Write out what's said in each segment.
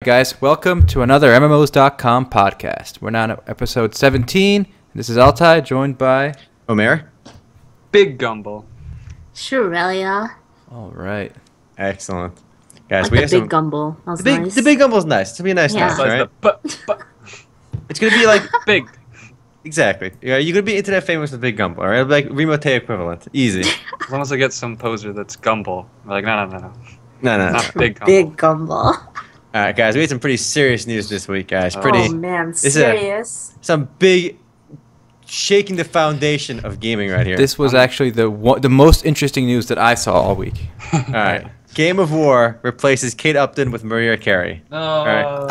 guys, welcome to another MMOs.com podcast. We're now on episode 17. This is Altai, joined by Omer. Big Gumble. Shurelia. All right. Excellent. Guys, Like we the have big some... gumble. That was The nice. big gumble's nice. It's gonna be a nice Yeah. time, right? But It's gonna be like big. exactly. Yeah, you're gonna be internet famous with big gumble, all right? It'll be like Remote equivalent. Easy. As long as I get some poser that's Gumble. I'm like, no. No. Not Big Gumble. Big gumble. All right, guys, we had some pretty serious news this week, guys. Oh. Pretty Oh man, is a- serious. some big shaking the foundation of gaming right here. This was actually the most interesting news that I saw all week. All right. Game of War replaces Kate Upton with Mariah Carey. No.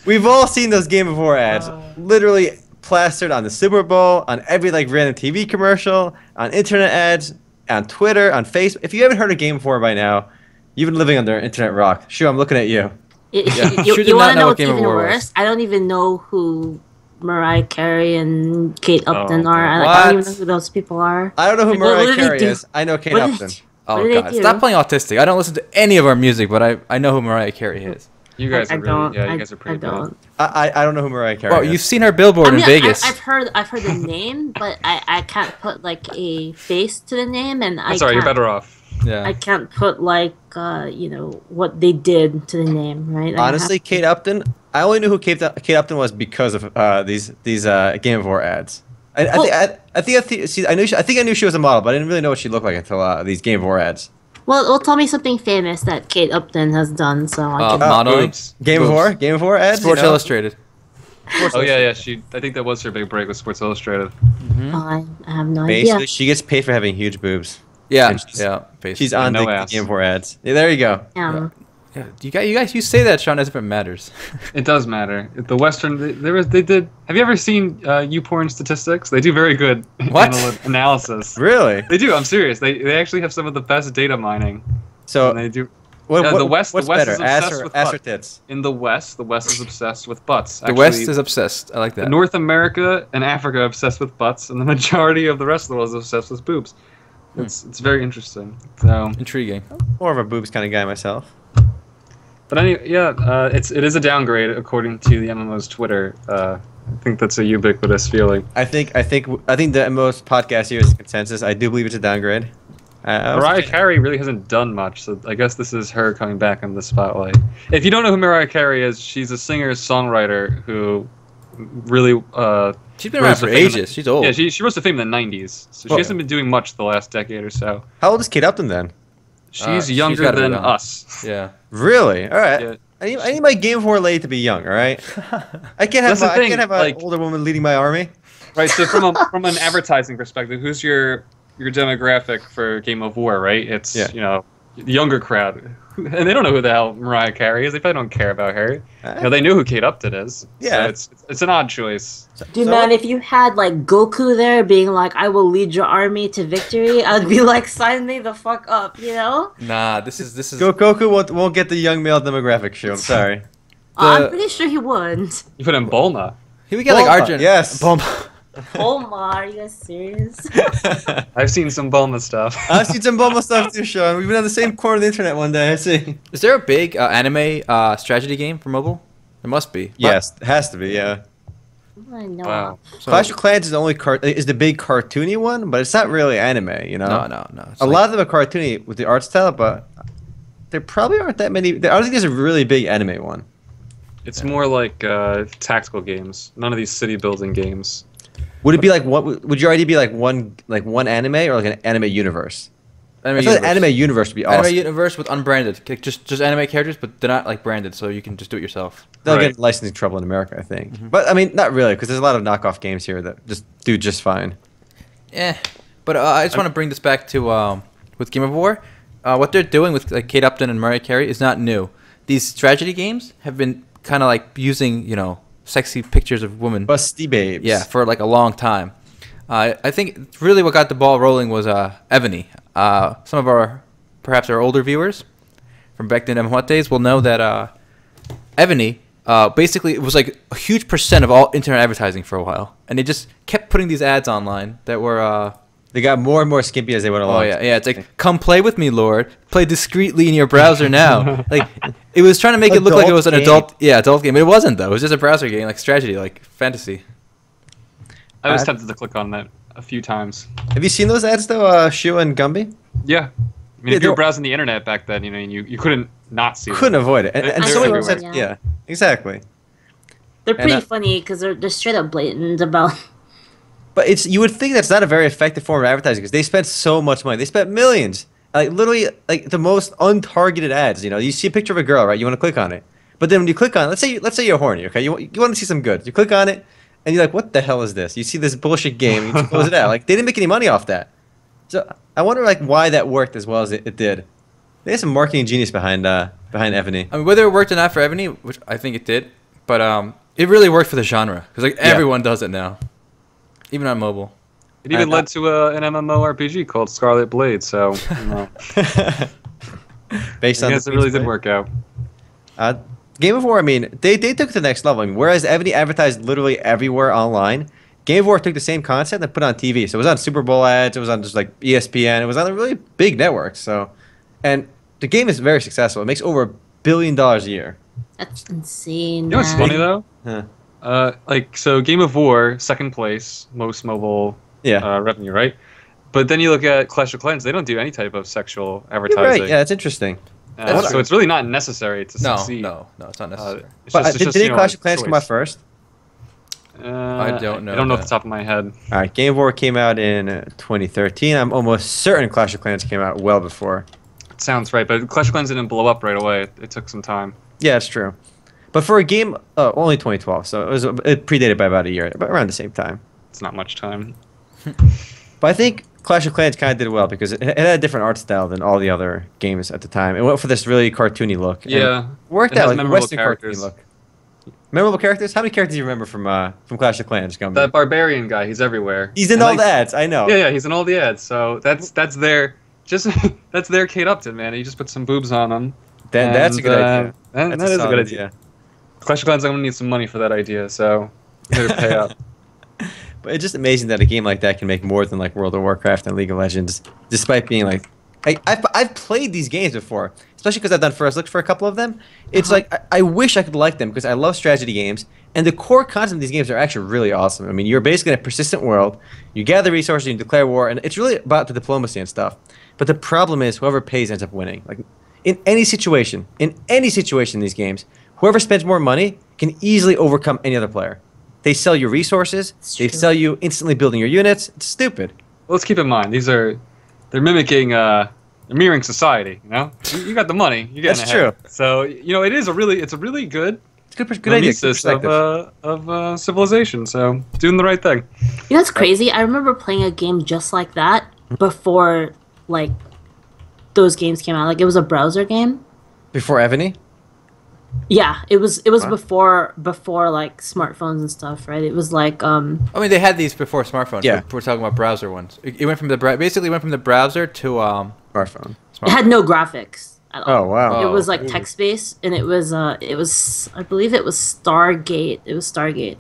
We've all seen those Game of War ads, literally plastered on the Super Bowl, on every like random TV commercial, on internet ads, on Twitter, on Facebook. If you haven't heard of Game of War by now, you've been living under an internet rock. Sure, I'm looking at you. You Sure did not want to know know what what's Game of even War was. worse? I don't even know who Mariah Carey and Kate Upton Oh, are. I don't even know who those people are. I don't know who Like, what Mariah do they Carey do? is. I know Kate What do Upton. they- Oh What do god, they do? stop playing autistic. I don't listen to any of our music, but I know who Mariah Carey is. You guys I are really, don't. yeah, you guys are pretty I don't. I don't know who Mariah Carey Well, is. you've seen her billboard I mean, in Vegas. I've heard the name, but I can't put like a face to the name, and good. Sorry, you're better off. Yeah. I can't put like what they did to the name, right? I Honestly, have- Kate Upton. I only knew who Kate Upton was because of these Game of War ads. I think I knew she was a model, but I didn't really know what she looked like until these Game of War ads. Well, tell me something famous that Kate Upton has done, so I can. modeling. Boobs. Game of War ads. Sports you know? Illustrated. Oh yeah. I think that was her big break with Sports Illustrated. I have no Basically, idea. she gets paid for having huge boobs. Yeah, And she's- yeah. Basically. She's on no the ass. Game of War ads. Yeah, there you go. Yeah. You guys, you say that, Sean, as if it matters. It does matter. The Western, they did. Have you ever seen YouPorn statistics? They do very good What? analysis. Really? They do. I'm serious. They actually have some of the best data mining. So And they do. what, Yeah, what- the West what's is better, obsessed ass or with ass or butts. tits? In the West is obsessed with butts. The West is obsessed. I like that. North America and Africa are obsessed with butts, and the majority of the rest of the world is obsessed with boobs. It's very interesting. So, Intriguing. More of a boobs kind of guy myself. but it is a downgrade according to the MMO's Twitter. I think that's a ubiquitous feeling. I think the most podcast here is consensus. I do believe it's a downgrade. Mariah Carey really hasn't done much, so I guess this is her coming back in the spotlight. If you don't know who Mariah Carey is, she's a singer-songwriter who really She's been around for ages. She's old. Yeah, she rose to fame in the 90s, so she hasn't been doing much the last decade or so. How old is Kate Upton then? She's she's younger gotta be than young. us. Yeah. Really? All right. Yeah. I need my Game of War lady to be young. All right. I can't have That's the I thing, can't have an like- older woman leading my army. Right, so from an advertising perspective, who's your demographic for Game of War, right? It's, Yeah. the younger crowd. And they don't know who the hell Mariah Carey is. They probably don't care about her. They know who Kate Upton is. Yeah. So it's an odd choice. Dude, So- man, if you had like Goku there being like, "I will lead your army to victory," I'd be like, "Sign me the fuck up," you know? Nah, this is. Goku won't get the young male demographic show. I'm sorry. I'm pretty sure he wouldn't. You put in Bulma. He would get like Bulma, Argent. yes. Bulma. Oh my, are you guys serious? I've seen some Bulma stuff. I've seen some Bulma stuff too, Sean. We've been on the same corner of the internet one day. I see. Is there a big anime strategy game for mobile? There must be. Yes, it has to be. Yeah. I know. Wow. So- Clash of Clans is the only is the big cartoony one, but it's not really anime. You know. No. It's A like- lot of them are cartoony with the art style, but there probably aren't that many. I don't think there's a really big anime one. It's more like tactical games. None of these city building games. Would it be like what? Would your idea be like one anime or like an anime universe? Anime I feel like universe. anime universe would be awesome. Anime universe with unbranded, like, just anime characters, but they're not like branded, so you can just do it yourself. They'll Right. get in licensing trouble in America, I think. But I mean, not really, because there's a lot of knockoff games here that just do just fine. Yeah, but I just want to bring this back to with Game of War. What they're doing with like Kate Upton and Mariah Carey is not new. These tragedy games have been kind of like using sexy pictures of women. Busty babes. Yeah, for like a long time. I think really what got the ball rolling was Ebony. Some of perhaps our older viewers from back in MMO days will know that Ebony basically it was like a huge percent of all internet advertising for a while, and they just kept putting these ads online that were They got more and more skimpy as they went along. Oh yeah. It's like, come play with me, Lord. Play discreetly in your browser now. Like, it was trying to make it look like it was an adult game. But it wasn't though. It was just a browser game, like strategy, like fantasy. I was tempted to click on that a few times. Have you seen those ads though, Shu and Gumby? Yeah. I mean, if you were browsing the internet back then, you couldn't not see them. Couldn't avoid it. And so many websites, yeah, exactly. They're pretty funny because they're straight up blatant about. But you would think that's not a very effective form of advertising because they spent so much money. They spent millions. Like literally, like the most untargeted ads. You know, you see a picture of a girl, right? You want to click on it, but then when you click on it, let's say you're horny, okay? You want to see some good. You click on it, and you're like, what the hell is this? You see this bullshit game, and you close it out. Like they didn't make any money off that. So I wonder like why that worked as well as it did. They had some marketing genius behind Ebony. I mean, whether it worked or not for Ebony, which I think it did, but it really worked for the genre because like everyone does it now, even on mobile. It even led to an MMORPG called Scarlet Blade. So, you know. Based on it really did work out. Game of War, I mean, they took it to the next level. I mean, whereas Ebony advertised literally everywhere online, Game of War took the same concept and put it on TV. So it was on Super Bowl ads. It was on just like ESPN. It was on a really big network. So, and the game is very successful. It makes over $1 billion a year. That's insane. You know what's funny though? Huh. So Game of War, second place, most mobile revenue, right? But then you look at Clash of Clans, they don't do any type of sexual advertising. You're right. Yeah, that's interesting. So it's really not necessary to succeed. No, it's not necessary. Did Clash of Clans come out first? I don't know. I don't know off the top of my head. All right, Game of War came out in 2013. I'm almost certain Clash of Clans came out well before. It sounds right, but Clash of Clans didn't blow up right away. It took some time. Yeah, it's true. But for a game, only 2012, so it predated by about a year, but around the same time. It's not much time. But I think Clash of Clans kind of did well because it had a different art style than all the other games at the time. It went for this really cartoony look. Yeah. Worked out, like a Western characters. cartoony look. Memorable characters? How many characters do you remember from Clash of Clans, Gumby? That barbarian guy, he's everywhere. He's in all the ads, I know. Yeah, he's in all the ads. So that's their that's their Kate Upton, man. You just put some boobs on him. That's a good idea. That is a good idea. Clash of Clans, I'm gonna need some money for that idea, so you better pay up. But it's just amazing that a game like that can make more than like World of Warcraft and League of Legends, despite being like, I've played these games before, especially because I've done first look for a couple of them. It's like I wish I could like them because I love strategy games, and the core concept of these games are actually really awesome. I mean, you're basically in a persistent world, you gather resources, you declare war, and it's really about the diplomacy and stuff. But the problem is whoever pays ends up winning. Like in any situation in these games, whoever spends more money can easily overcome any other player. They sell you resources. They sell you instantly building your units. It's stupid. Well, let's keep in mind they're mimicking, they're mirroring society. You know, you got the money. You get That's true. So you know it's a really good idea. of civilization. So doing the right thing. You know, it's crazy. I remember playing a game just like that before, like, those games came out. Like, it was a browser game. Before Ebony? Yeah, it was before like smartphones and stuff, right? It was like I mean, they had these before smartphones. Yeah. We're talking about browser ones. It went from the browser to Smartphone. it had no graphics at all. Oh wow. It was like text based, and it was I believe it was Stargate. It was Stargate.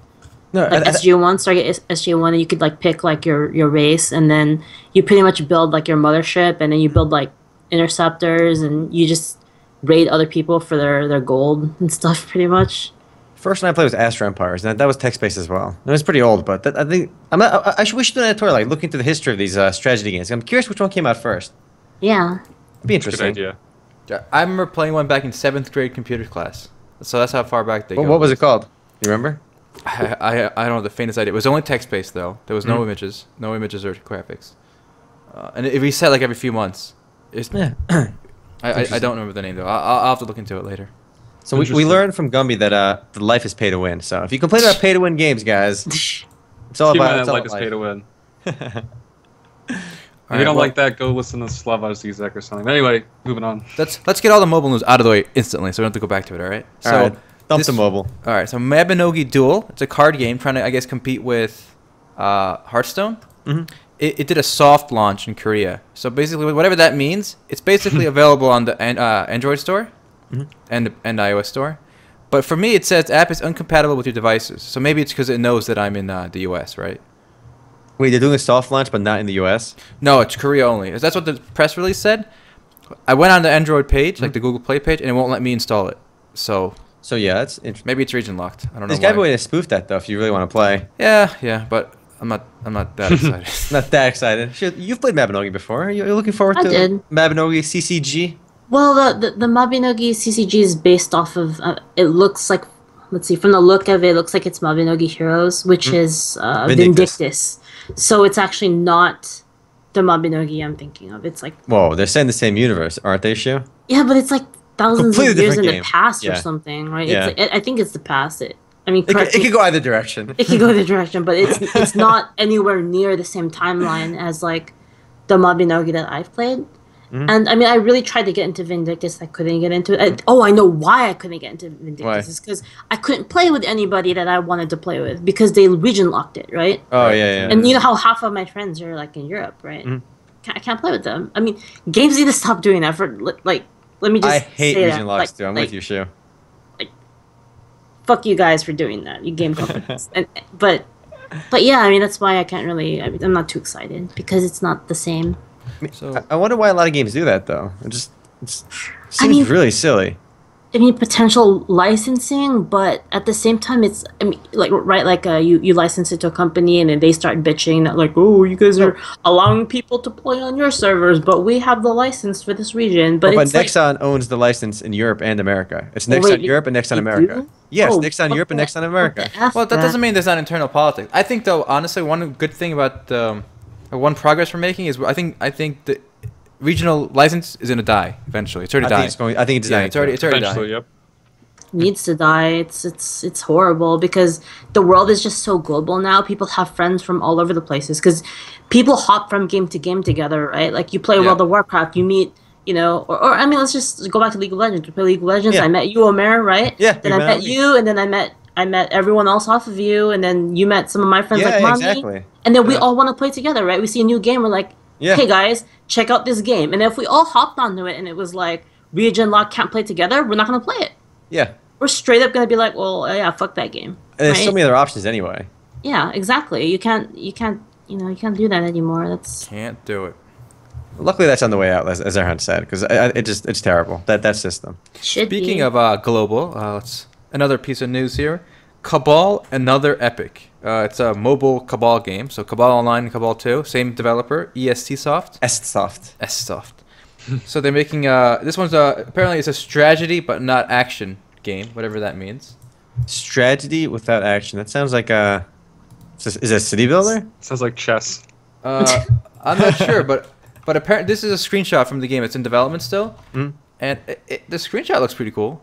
No, like SG1, Stargate SG1, and you could like pick like your race, and then you pretty much build like your mothership, and then you build like interceptors, and you just raid other people for their gold and stuff, pretty much. First one I played was Astro Empires, and that was text-based as well. It was pretty old, but I think we should do an editorial, like look into the history of these strategy games. I'm curious which one came out first. Yeah. It'd be interesting. Good idea. I remember playing one back in 7th grade computer class. So that's how far back they go. What was it called? You remember? I don't have the faintest idea. It was only text-based, though. There was no images or graphics. And it reset like every few months. I don't remember the name, though. I'll have to look into it later. So we learned from Gumby that the life is pay to win. So if you complain about pay to win games, guys, it's all about life is pay to win. If you don't like that, go listen to Slava Zizek or something. But anyway, moving on. Let's get all the mobile news out of the way instantly, so we don't have to go back to it. All right. So all right, dump the mobile. All right. So Mabinogi Duel. It's a card game trying to, I guess, compete with Hearthstone. Mm-hmm. It did a soft launch in Korea. So basically, whatever that means, it's basically available on the Android store and iOS store. But for me, it says the app is incompatible with your devices. So maybe it's because it knows that I'm in the US, right? Wait, they're doing a soft launch, but not in the U.S. No, it's Korea only. That's what the press release said. I went on the Android page, like the Google Play page, and it won't let me install it. So yeah, that's interesting. maybe it's region locked. I don't know. There's gotta be a why. way to spoof that though if you really want to play. Yeah, but I'm not that excited. Not that excited. Shit, you've played Mabinogi before. You're looking forward I to did. Mabinogi CCG? Well, the Mabinogi CCG is based off of. It looks like, let's see, from the look of it, it looks like it's Mabinogi Heroes, which is Vindictus. So it's actually not the Mabinogi I'm thinking of. It's like, Whoa, they're saying the same universe, aren't they, Shu? yeah, but it's like thousands Completely of years in different the game. past Yeah. or something, right? Yeah. I think it's the past. I mean, It correct me- could go either direction. it could go the direction, but it's not anywhere near the same timeline as like the Mabinogi that I've played. And I mean, I really tried to get into Vindictus. I couldn't get into it. I know why I couldn't get into Vindictus. Why? It's because I couldn't play with anybody that I wanted to play with because they region locked it, right? Oh, yeah. And you know how half of my friends are like in Europe, right? I can't play with them. I mean, games need to stop doing that. For like, let me just I hate say region that. locks Like- too. I'm like, with you, Shu. Fuck you guys for doing that, you game companies. But yeah, I mean that's why I can't really. I'm not too excited because it's not the same. So I wonder why a lot of games do that though. It seems mean- really silly. I mean, potential licensing, but at the same time, it's, I mean, like, right, like, you license it to a company and then they start bitching that, like, oh, you guys are allowing people to play on your servers, but we have the license for this region. But But it's like, Nexon owns the license in Europe and America. It's Oh, Nexon wait, Europe and Nexon they America. do? Yes, Oh, Nexon what Europe and the- Nexon America. what the F well, that doesn't mean there's not internal politics. I think though, honestly, one good thing about one progress we're making is I think the regional license is gonna die eventually. It's already dying. I think it's Yeah, dying. it's already Eventually, dying. yep. needs to die. It's horrible because the world is just so global now. People have friends from all over the places because people hop from game to game together, right? Like you play Yeah. World of Warcraft, you meet, you know, or I mean, let's just go back to League of Legends. You play League of Legends. Yeah. I met you, Omer, right? Yeah, Then we I met met me. you, and then I met everyone else off of you, and then you met some of my friends Yeah, like Mommy. exactly. And then we Yeah. all want to play together, right? We see a new game, we're like, Yeah. hey guys, check out this game. And if we all hopped onto it and it was like region lock can't play together, we're not gonna play it. Yeah. We're straight up gonna be like, well, yeah, fuck that game. And there's so right? many other options anyway. Yeah, exactly. You can't do that anymore. That's Can't do it. Luckily, that's on the way out, as Erhan said, because it's terrible that system. should Speaking be. of global, let's another piece of news here. Cabal, another epic. It's a mobile Cabal game. So Cabal Online and Cabal 2, same developer, EST Soft. Soft. S Soft. So they're making this one's apparently it's a strategy but not action game, whatever that means. Strategy without action. That sounds like a. Is it a city builder? Sounds like chess. I'm not sure, but apparently this is a screenshot from the game. It's in development still, and the screenshot looks pretty cool.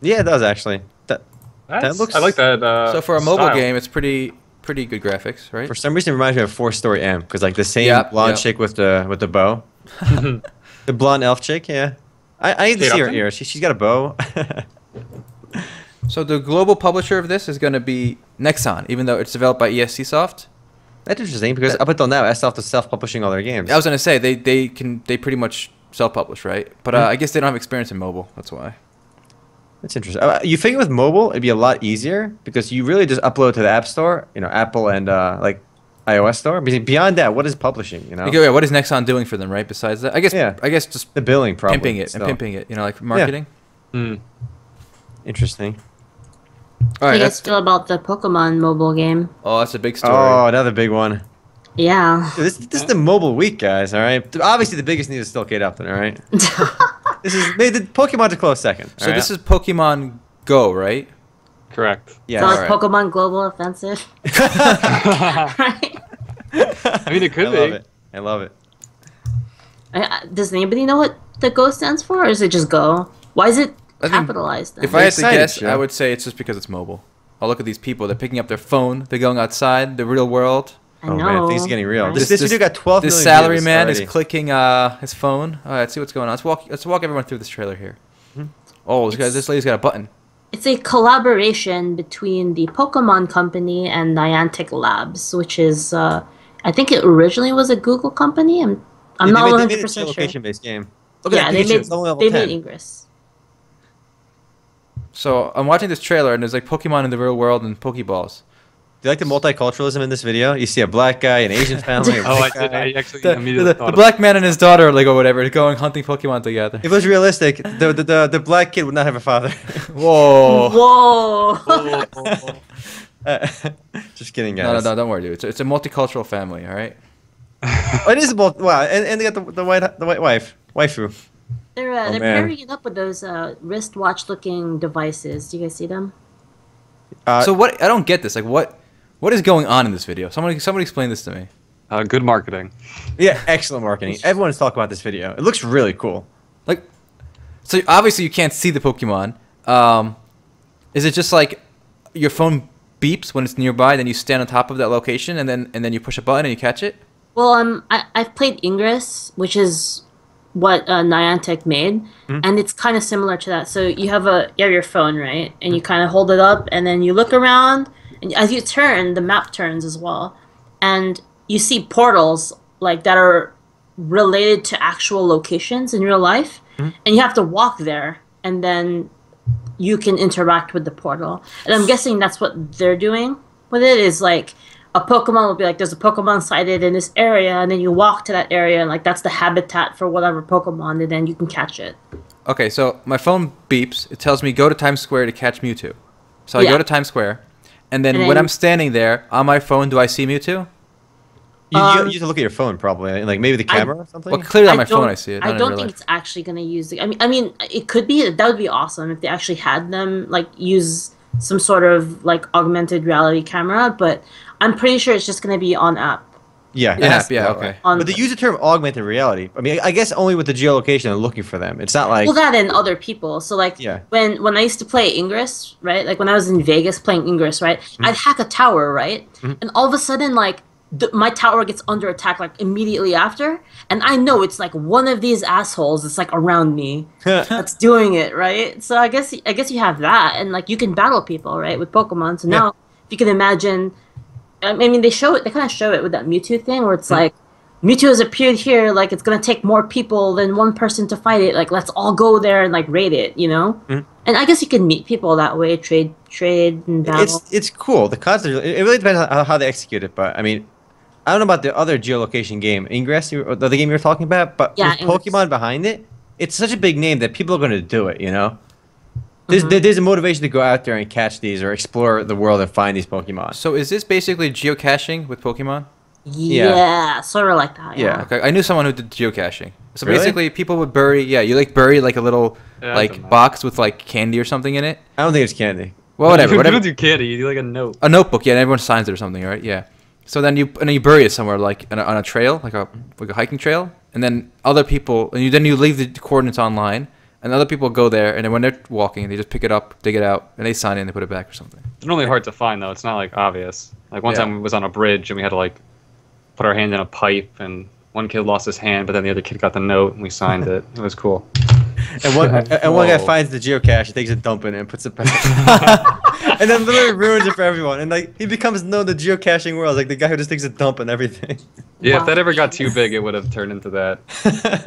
Yeah, it does actually. Looks. I like that. So for a mobile style. game, it's pretty good graphics, right? For some reason, it reminds me of 4-Story M, because like the same Yep, blonde yep. chick with the bow, the blonde elf chick. Yeah, I need to Kate see her Upton? ears. She's got a bow. So the global publisher of this is going to be Nexon, even though it's developed by ESC Soft. That's interesting because up until now, Soft is self-publishing all their games. I was going to say they pretty much self-publish, right? But I guess they don't have experience in mobile. That's why. That's interesting. You figure with mobile, it'd be a lot easier because you really just upload to the App Store, Apple and like iOS Store. Because beyond that, what is publishing? Yeah, what is Nexon doing for them, right? Besides that, I guess just The billing probably. pimping it still. and pimping it. Like marketing. Interesting. All I right, guess feel about the Pokemon mobile game. that's a big story. Oh, another big one. Yeah. This is the mobile week, guys. All right. Obviously, the biggest news is still Kate Upton. All right. This is the Pokemon's a close second. So this is Pokemon Go, right? Correct. Yeah. So like alright. Pokemon Global Offensive. Right? I mean, it could I be. love it. I love it. Does anybody know what the Go stands for, or is it just Go? Why is it I think capitalized then? If I had to excited, guess, Joe. I would say it's just because it's mobile. Oh, look at these people. They're picking up their phone. They're going outside, the real world. I Oh know. man, things are getting real. right? This video got 12 This million salary views man is already. clicking his phone. All right, let's see what's going on. Let's walk everyone through this trailer here. Oh, this lady's got a button. It's a collaboration between the Pokemon Company and Niantic Labs, which is, I think it originally was a Google company. I'm Yeah, not they made it 100% a sure. location-based game. Look Yeah, at they that Pikachu. made It's only level they 10. made Ingress. So I'm watching this trailer, and there's like Pokemon in the real world and Pokeballs. Do you like the multiculturalism in this video? You see a black guy, an Asian family. A Oh, white I did. guy. I actually immediately The thought black man and his daughter, like or whatever, going hunting Pokemon together. If it was realistic, the black kid would not have a father. Whoa. Whoa. Just kidding, No, guys. don't worry, dude. It's a multicultural family, all right? Oh, it is both. Wow, and they got the white waifu. They're man. pairing it up with those wristwatch looking devices. Do you guys see them? So what? I don't get this. Like, what is going on in this video? Somebody explain this to me. good marketing. Yeah, excellent marketing. Everyone's talking about this video. It looks really cool. Like, so obviously you can't see the Pokemon. Is it just like your phone beeps when it's nearby, then you stand on top of that location, and then you push a button and you catch it? Well, I've played Ingress, which is what Niantic made, and it's kind of similar to that. So you have your phone, right, and you kind of hold it up, and then you look around, and as you turn, the map turns as well, and you see portals like that are related to actual locations in real life, and you have to walk there, and then you can interact with the portal. And I'm guessing that's what they're doing with it, is like a Pokemon will be like, there's a Pokemon sighted in this area, and then you walk to that area, and like that's the habitat for whatever Pokemon, and then you can catch it. Okay, so my phone beeps. It tells me go to Times Square to catch Mewtwo. So I Yeah. go to Times Square, and then And when then- I'm standing there on my phone, do I see Mewtwo? You have to look at your phone probably, like maybe the camera or something. Well, clearly on my don't- phone I see it. I not in don't real think life. it's actually going to use the. I mean, it could be. That would be awesome if they actually had them like use some sort of like augmented reality camera. But I'm pretty sure it's just going to be on app. Yeah, it Yeah, has to be yeah, that okay. way. On But they use the term augmented reality. I mean, I guess only with the geolocation and looking for them. It's not like Well, that and other people. So like Yeah. when I used to play Ingress, right? Like when I was in Vegas playing Ingress, right? I'd hack a tower, right? And all of a sudden, like my tower gets under attack like immediately after, and I know it's like one of these assholes that's like around me that's doing it, right? So I guess you have that, and like you can battle people, right, with Pokemon. So now if you can imagine, I mean, they kind of show it with that Mewtwo thing where it's like, Mewtwo has appeared here, like it's gonna take more people than one person to fight it. Like let's all go there and like raid it, you know. And I guess you can meet people that way, trade and battle. it's cool. The concept, it really depends on how they execute it. But I mean, I don't know about the other geolocation game, Ingress, or the other game you were talking about. But Yeah, with Ingress. Pokemon behind it, it's such a big name that people are going to do it. You know, there's a motivation to go out there and catch these or explore the world and find these Pokemon. So is this basically geocaching with Pokemon? Yeah, sort of like that. Yeah. Okay, I knew someone who did geocaching. So Really? basically, people would bury like a little Yeah, I've done like that. box with like candy or something in it. I don't think it's candy. Well, whatever, You whatever. don't do candy. You do like a note. A notebook, yeah, and everyone signs it or something, right? Yeah. So then you bury it somewhere like on a trail, like a hiking trail, and then other people, and then you leave the coordinates online, and other people go there, and then when they're walking, they just pick it up, dig it out, and they sign it and they put it back or something. It's normally hard to find though. It's not like obvious. Like one Yeah. time we was on a bridge and we had to like put our hand in a pipe, and one kid lost his hand, but then the other kid got the note and we signed it. It was cool. And one guy Whoa. finds the geocache, he takes a dump in it and puts it back. And then literally ruins it for everyone. And like he becomes known in the geocaching world, like the guy who just takes a dump and everything. Yeah, Wow. if that ever got too big, it would have turned into that.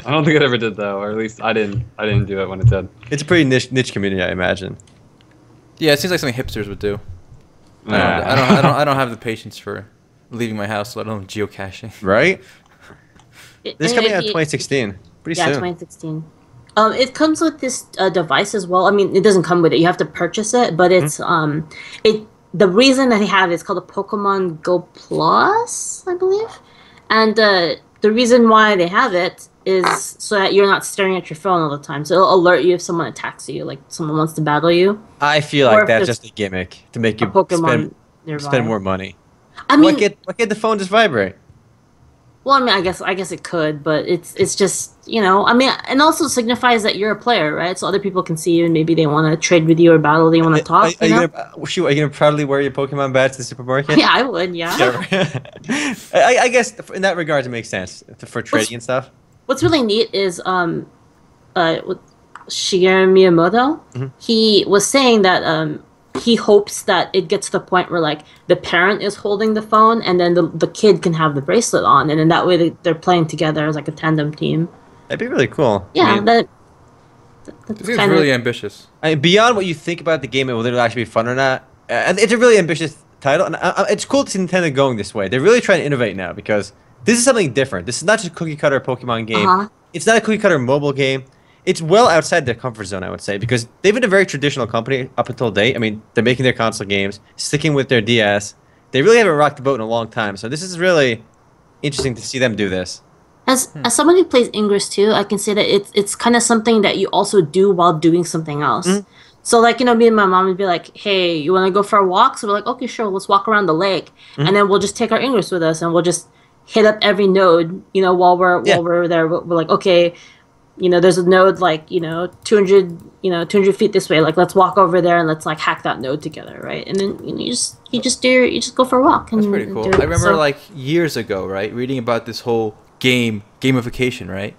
I don't think it ever did though, or at least I didn't do it when it did. It's a pretty niche community, I imagine. Yeah, it seems like something hipsters would do. Nah. I don't have the patience for leaving my house, let alone geocaching. Right? It- This is and coming if out in you- 2016. Pretty Yeah, soon. 2016. It comes with this device as well. I mean, it doesn't come with it. You have to purchase it, but it's the reason that they have it is called a Pokemon Go Plus, I believe. And the reason why they have it is so that you're not staring at your phone all the time. So it'll alert you if someone attacks you, like someone wants to battle you. I feel Or like if that's there's just a gimmick to make A you Pokemon nearby. spend more money. I Why mean, can't the phone just vibrate? well, I mean, I guess it could, but it's just, you know, I mean, and also signifies that you're a player, right? So other people can see you and maybe they want to trade with you or battle. They want to talk. Are you know? are you gonna proudly wear your Pokemon badge to the supermarket? Yeah, I would. Yeah. I guess in that regard it makes sense for trading and stuff. What's really neat is with Shigeru Miyamoto. He was saying that he hopes that it gets to the point where like the parent is holding the phone and then the kid can have the bracelet on, and then that way they're playing together as like a tandem team. That'd be really cool. Yeah, I mean, that's This is kind really of ambitious. beyond what you think about the game, it will actually be fun or not. And it's a really ambitious title, and it's cool to see Nintendo going this way. They're really trying to innovate now because this is something different. This is not just a cookie cutter Pokemon game. It's not a cookie cutter mobile game. It's well outside their comfort zone, I would say, because they've been a very traditional company up until date. I mean, they're making their console games, sticking with their DS. They really haven't rocked the boat in a long time, so this is really interesting to see them do this. As someone who plays Ingress too, I can say that it's kind of something that you also do while doing something else. So like, you know, me and my mom would be like, hey, you want to go for a walk? So we're like, okay, sure, let's walk around the lake. And then we'll just take our Ingress with us and we'll just hit up every node, you know, while we're there. We're like, okay, you know, there's a node like, 200 feet this way. Like, let's walk over there and let's like hack that node together, right? And then you just go for a walk. And, that's pretty cool. I remember like years ago, right, reading about this whole gamification, right?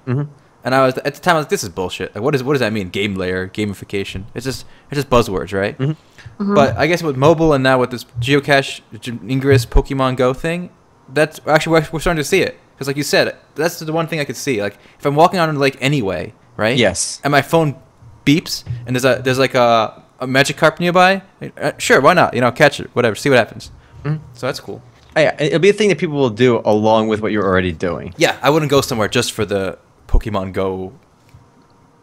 And I was at the time I was like, this is bullshit. Like, what does that mean? Game layer, gamification. It's just buzzwords, right? But I guess with mobile and now with this geocache, Ingress, Pokemon Go thing, that's actually we're starting to see it. Because like you said, that's the one thing I could see. Like if I'm walking on the lake anyway, right? Yes. And my phone beeps and there's like a Magikarp nearby. Sure, why not? You know, catch it, whatever. See what happens. So that's cool. Yeah, it'll be a thing that people will do along with what you're already doing. Yeah, I wouldn't go somewhere just for the Pokemon Go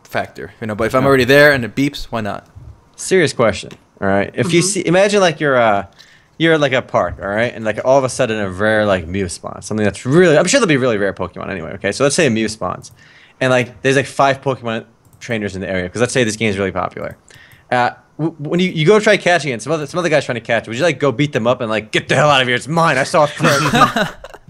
factor, you know. But if I'm already there and it beeps, why not? Serious question. All right. If you see, imagine like you're at like a park, all right, and like all of a sudden a rare like Mew spawns, something that's really, I'm sure there'll be really rare Pokemon anyway. Okay, so let's say a Mew spawns, and like there's like 5 Pokemon trainers in the area because let's say this game is really popular. When you go try catching it, some other guy's trying to catch it. Would you like go beat them up and like get the hell out of here? It's mine. I saw it first.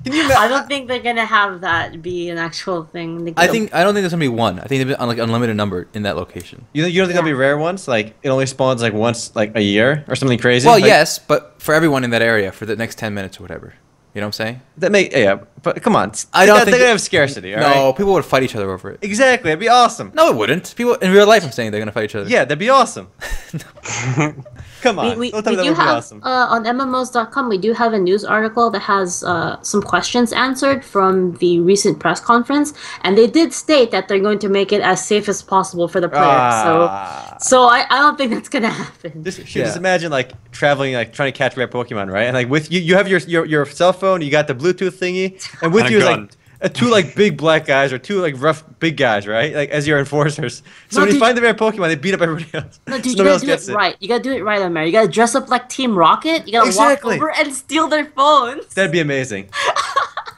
I don't think they're gonna have that be an actual thing. I don't think there's gonna be one. I think there's like unlimited number in that location. You don't think there'll be rare ones? Like it only spawns like once like a year or something crazy? Well, like, yes, but for everyone in that area for the next 10 minutes or whatever. You know what I'm saying? But come on. I don't think they're gonna have scarcity. All no, right? people would fight each other over it. Exactly, it'd be awesome. No, it wouldn't. People in real life, I'm saying they're gonna fight each other. Yeah, that'd be awesome. Come on, we don't tell me that do would be have, awesome. on MMOs.com, we do have a news article that has some questions answered from the recent press conference, and they did state that they're going to make it as safe as possible for the players. So I don't think that's gonna happen. Just imagine like traveling, like trying to catch rare Pokemon, right? And like with you have your cell phone, you got the Bluetooth thingy, and with you is like 2 like big black guys or 2 like rough big guys, right? Like as your enforcers. So when you find the rare Pokemon, they beat up everybody else. No, dude, you gotta do it right. You gotta do it right, Amir. You gotta dress up like Team Rocket. You gotta walk over and steal their phones. That'd be amazing.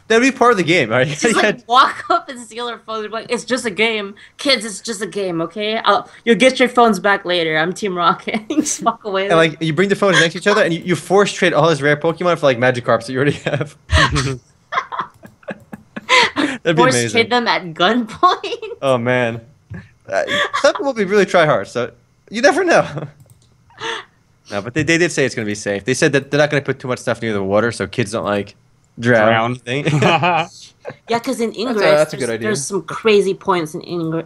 That'd be part of the game, right? Just like walk up and steal their phones. Like, it's just a game, kids. It's just a game, okay? You'll get your phones back later. I'm Team Rocket. Just walk away. And like you bring the phones next to each other, and you force trade all his rare Pokemon for like Magikarps that you already have. That'd be amazing. Force trade them at gunpoint. Oh man, some people will really try hard, so you never know. No, but they did say it's gonna be safe. They said that they're not gonna put too much stuff near the water, so kids don't like drown. Yeah, because in Ingress, there's some crazy points in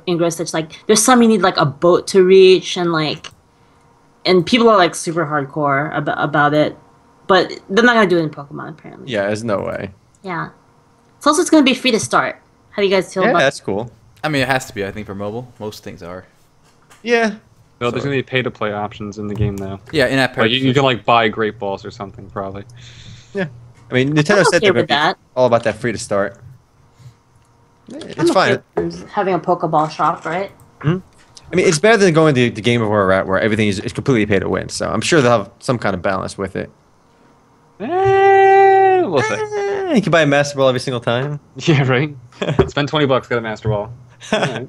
Ingress that's like there's some you need like a boat to reach, and people are like super hardcore about it, but they're not gonna do it in Pokemon apparently. Yeah, there's no way. Yeah, it's also going to be free to start. How do you guys feel about? Yeah, that's cool. I mean, it has to be. I think for mobile, most things are. Yeah. No, there's gonna be pay-to-play options in the game though. Yeah, in-app. Like, you can like buy Great Balls or something probably. Yeah. I mean, Nintendo said they're going to be all about that free to start. It's fine. Having a Pokeball shop, right? I mean, it's better than going to the game of where we're at, where everything is completely pay to win. So I'm sure they'll have some kind of balance with it. We'll see. You can buy a Master Ball every single time. Yeah, right. Spend $20, get a Master Ball. Right.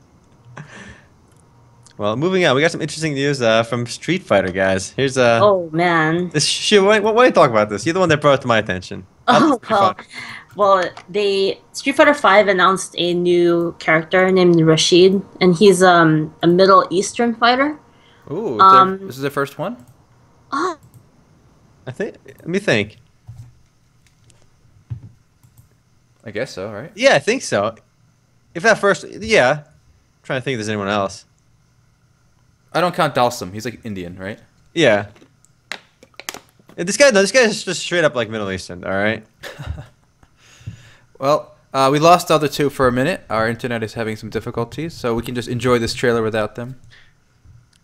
Well, moving on, we got some interesting news from Street Fighter, guys. Here's oh man. This shit. Why do you talk about this? You're the one that brought it to my attention. Well, Street Fighter V announced a new character named Rashid, and he's a Middle Eastern fighter. Ooh, this is the first one. I think. Let me think. I guess so, right? Yeah, I think so. If that first, yeah. I'm trying to think if there's anyone else. I don't count Dalsum. He's like Indian, right? Yeah. This guy is just straight up like Middle Eastern. All right. Well, we lost the other two for a minute. Our internet is having some difficulties, so we can just enjoy this trailer without them.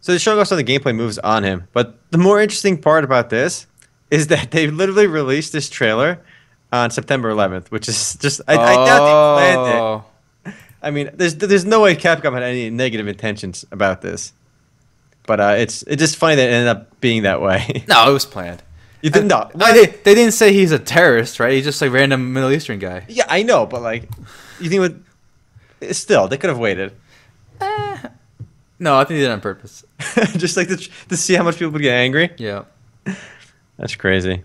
So they're showing us some of the gameplay moves on him. But the more interesting part about this is that they literally released this trailer on September 11th, which is just I doubt they planned it. I mean, there's no way Capcom had any negative intentions about this, but it's just funny that it ended up being that way. No, it was planned. You did not. They didn't say he's a terrorist, right? He's just a random Middle Eastern guy. Yeah, I know, but like, you think still they could have waited. No, I think they did it on purpose. Just like to see how much people would get angry. Yeah. That's crazy.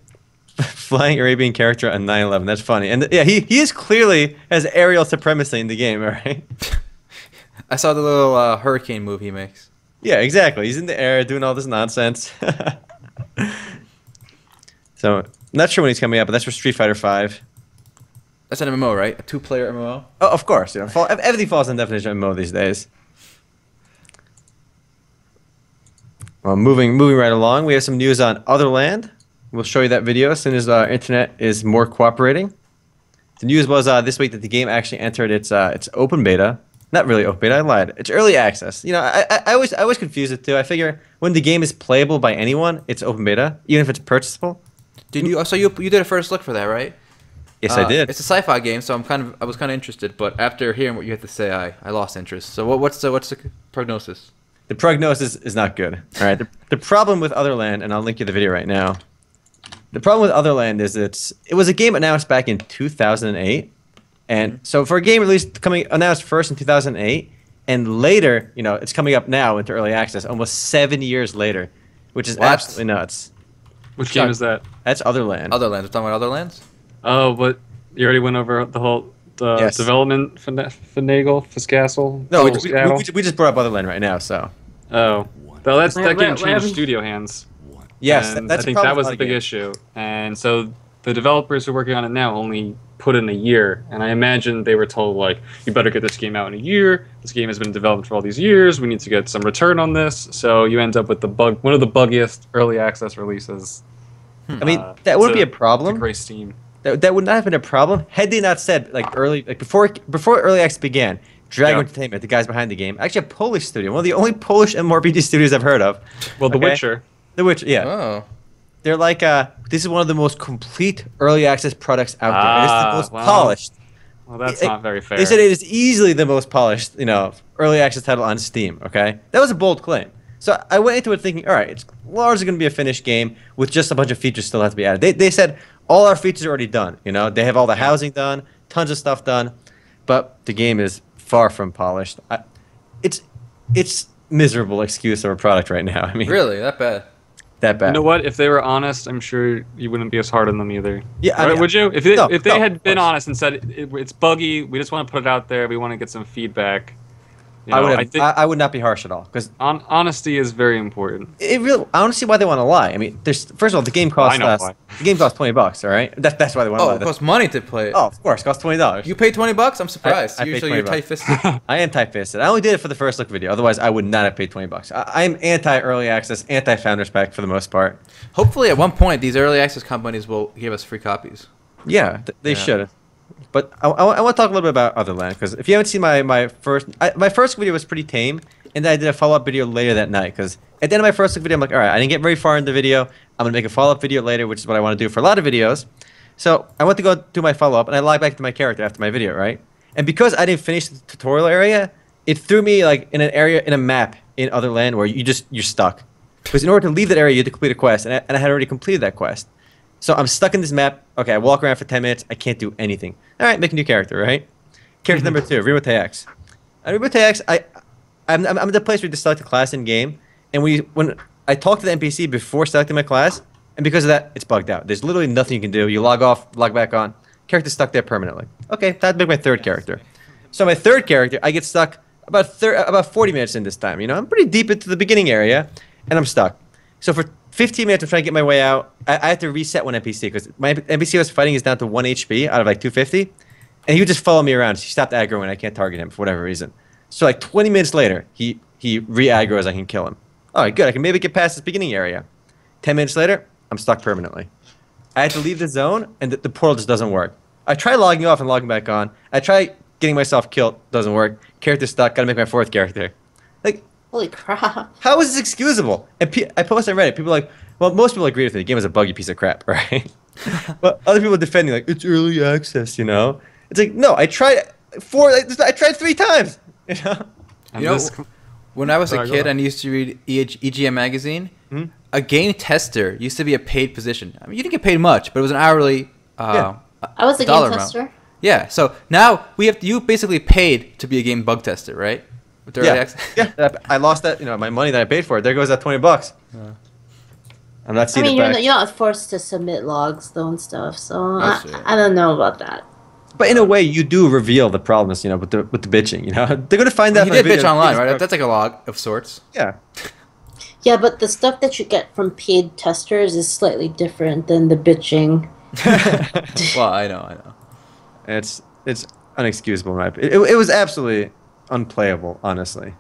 Flying Arabian character on 9/11. That's funny. And yeah, he is clearly has aerial supremacy in the game, right? I saw the little hurricane move he makes. Yeah, exactly. He's in the air doing all this nonsense. So, not sure when he's coming out, but that's for Street Fighter V. That's an MMO, right? A 2-player MMO? Oh, of course. You know, everything falls in the definition of MMO these days. Well, moving right along, we have some news on Otherland. We'll show you that video as soon as our internet is more cooperating. The news was this week that the game actually entered its open beta. Not really open beta, I lied. It's early access. You know, I always confuse it too. I figure when the game is playable by anyone, it's open beta, even if it's purchasable. Did you? So you did a first look for that, right? Yes, I did. It's a sci-fi game, so I was kind of interested, but after hearing what you had to say, I lost interest. So what's the prognosis? The prognosis is not good. All right. The problem with Otherland, and I'll link you the video right now. The problem with Otherland is it was a game announced back in 2008, and so for a game announced first in 2008, and later, you know, it's coming up now into early access, almost 7 years later, which is absolutely nuts. Which game is that? That's Otherland. Otherland. We're talking about Otherlands? Oh, but you already went over the whole development finagle, Fiscastle. No, we just brought up Otherland right now, so. Oh, well, that game changed studio hands. Yes, and that's I think that was the big issue, and so the developers who are working on it now only put in a year, and I imagine they were told like, you better get this game out in a year. This game has been developed for all these years. We need to get some return on this. So you end up with one of the buggiest early access releases. I mean, that wouldn't be a problem. To grace Steam. That would not have been a problem had they not said before early access began. Dragon Entertainment, the guys behind the game, actually a Polish studio, one of the only Polish MMORPG studios I've heard of. Well, The Witcher. The Witcher, yeah. Oh. They're like, this is one of the most complete early access products out there. It's the most polished. Well, that's not very fair. They said it is easily the most polished, you know, early access title on Steam. Okay, that was a bold claim. So I went into it thinking, all right, it's largely going to be a finished game with just a bunch of features still have to be added. They said all our features are already done. You know, they have all the housing done, tons of stuff done, but the game is far from polished. It's miserable excuse of a product right now. I mean, really, that bad? That bad. You know what? If they were honest, I'm sure you wouldn't be as hard on them either. Yeah, right? Would you? If they had been course. honest and said it's buggy, we just want to put it out there, we want to get some feedback. You know, I would not be harsh at all because honesty is very important. I don't see why they want to lie. I mean, first of all, the game costs $20. All right, that's why they want to lie. It costs money to play it. Oh, of course, it costs $20. You paid $20? I'm surprised. I paid Usually you're $20. tight-fisted. I am tight-fisted. I only did it for the first look video. Otherwise, I would not have paid $20. I'm anti-early access, anti-founders pack for the most part. Hopefully, at one point, these early access companies will give us free copies. Yeah, they should. But I want to talk a little bit about Otherland because if you haven't seen my first video was pretty tame, and then I did a follow-up video later that night because at the end of my first look video, I'm like, all right, I didn't get very far in the video. I'm gonna make a follow-up video later, which is what I want to do for a lot of videos. So I went to go do my follow-up, and I logged back to my character after my video, right? And because I didn't finish the tutorial area, it threw me like in an area in a map in Otherland where you're stuck. Because in order to leave that area, you had to complete a quest, and I had already completed that quest. So I'm stuck in this map. Okay, I walk around for 10 minutes. I can't do anything. All right, make a new character, right? Character number 2, Repopulation. Repopulation, I'm at the place where you just select a class in game, and when I talk to the NPC before selecting my class, and because of that, it's bugged out. There's literally nothing you can do. You log off, log back on. Character's stuck there permanently. Okay, that'd make my third character. So my third character, I get stuck about 40 minutes in this time. You know, I'm pretty deep into the beginning area, and I'm stuck. So for 15 minutes, I'm trying to get my way out. I had to reset one NPC because my NPC I was fighting is down to 1 HP out of like 250. And he would just follow me around. He stopped aggroing and I can't target him for whatever reason. So like 20 minutes later, he re-aggroes, I can kill him. All right, good. I can maybe get past this beginning area. 10 minutes later, I'm stuck permanently. I had to leave the zone and the portal just doesn't work. I try logging off and logging back on. I try getting myself killed. Doesn't work. Character stuck. Gotta make my fourth character. Like, Holy crap. How is this excusable? And I posted on Reddit. People are like, well, most people agree with me. The game is a buggy piece of crap, right? But other people are defending like it's early access. It's like no, I tried I tried 3 times. When I was a Sorry, go kid on. and used to read EGM magazine, a game tester used to be a paid position. I mean, you didn't get paid much, but it was an hourly I was a game dollar amount. tester. Yeah, so now you basically paid to be a game bug tester, right? With the early access? Yeah. I lost that. My money that I paid for it. There goes that $20. I'm not I seeing mean, it back. you're not forced to submit logs though and stuff, so That's true. I don't know about that. But in a way, you do reveal the problems. With the bitching. They're gonna find out. You did bitch online, right? That's like a log of sorts. Yeah. Yeah, but the stuff that you get from paid testers is slightly different than the bitching. Well, I know. It's unexcusable. In my opinion. It was absolutely unplayable, honestly.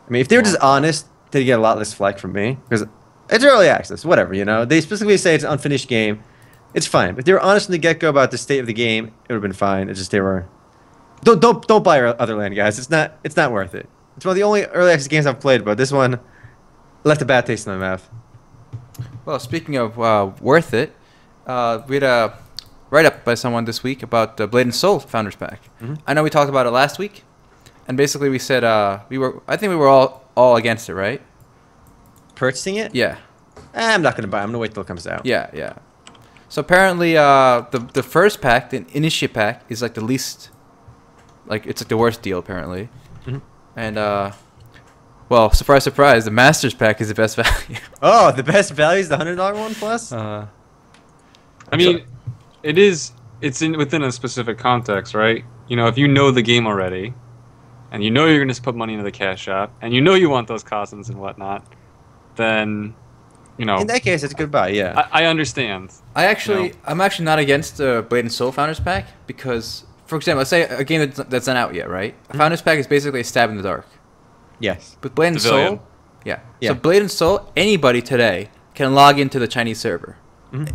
I mean, if they were just honest, they'd get a lot less flack from me because it's early access. Whatever, They specifically say it's an unfinished game. It's fine. If they were honest from the get-go about the state of the game, it would have been fine. It's just they were. Don't buy Otherland, guys. It's not worth it. It's one of the only early access games I've played, but this one left a bad taste in my mouth. Well, speaking of worth it, we had a write-up by someone this week about the Blade and Soul Founders Pack. I know we talked about it last week, and basically we said I think we were all against it, right? Purchasing it? Yeah. I'm not gonna buy it. I'm gonna wait till it comes out. Yeah. So apparently, the first pack, the Initiate pack, is like the least, it's like the worst deal apparently, and well, surprise, surprise, the Masters pack is the best value. Oh, the best value is the $100 one plus. I mean, it's within a specific context, right? If you know the game already, and you're going to put money into the cash shop, and you want those costumes and whatnot, then, In that case, it's a good buy. Yeah. I understand. I'm actually not against the Blade and Soul Founders pack because, for example, let's say a game that's not out yet, right? A Founders pack is basically a stab in the dark. Yes. With Blade and Civilian. Soul, yeah. So Blade and Soul, anybody today can log into the Chinese server.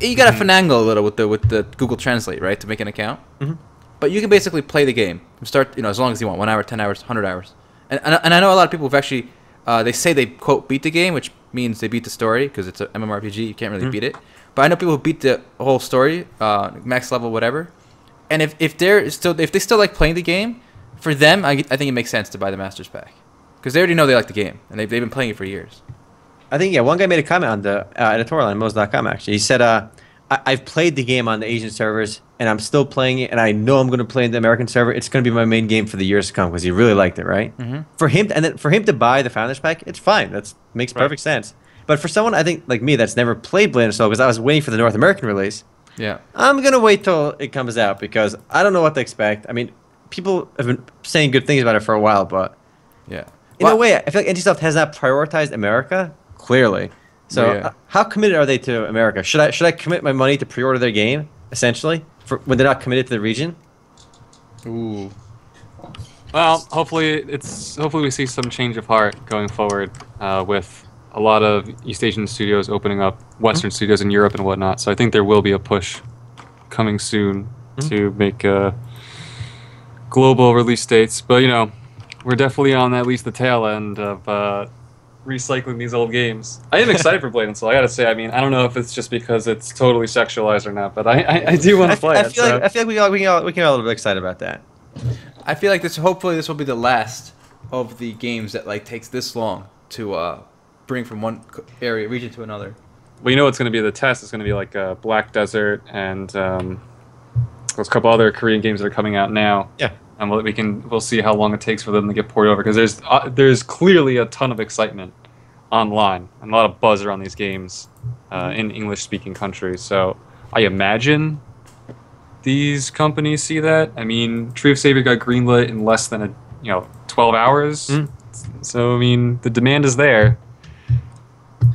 You gotta finagle a little with the Google Translate, right, to make an account. But you can basically play the game from start, as long as you want, 1 hour, 10 hours, 100 hours. And I know a lot of people who've actually, they say they quote beat the game, which means they beat the story because it's an MMORPG. You can't really beat it. But I know people who beat the whole story, max level, whatever. And if they still like playing the game, for them, I think it makes sense to buy the Masters pack because they already know they like the game and they've been playing it for years. I think one guy made a comment on the editorial on MMOs.com. Actually, he said, "I've played the game on the Asian servers, and I'm still playing it, and I know I'm going to play in the American server. It's going to be my main game for the years to come because he really liked it, right? For him to buy the Founders Pack, it's fine. That makes perfect sense. But for someone I think like me that's never played Blade and Soul because I was waiting for the North American release, I'm gonna wait till it comes out because I don't know what to expect. I mean, people have been saying good things about it for a while, but in a way, I feel like NCSoft has not prioritized America clearly. So how committed are they to America? Should I commit my money to pre-order their game essentially when they're not committed to the region? Ooh. Well, hopefully we see some change of heart going forward with a lot of East Asian studios opening up Western studios in Europe and whatnot. So I think there will be a push coming soon to make global release dates. But we're definitely on at least the tail end of recycling these old games. I am excited for Blade and Soul. I gotta say, I mean, I don't know if it's just because it's totally sexualized or not, but I do want to play it. I feel like we can all get a little bit excited about that. I feel like hopefully this will be the last of the games that takes this long to bring from one region to another. Well, what's going to be the test? It's going to be like Black Desert and there's a couple other Korean games that are coming out now. Yeah. And we'll see how long it takes for them to get ported over because there's clearly a ton of excitement online and a lot of buzz around these games in English-speaking countries. So I imagine these companies see that. I mean, Tree of Savior got greenlit in less than 12 hours. So I mean, the demand is there.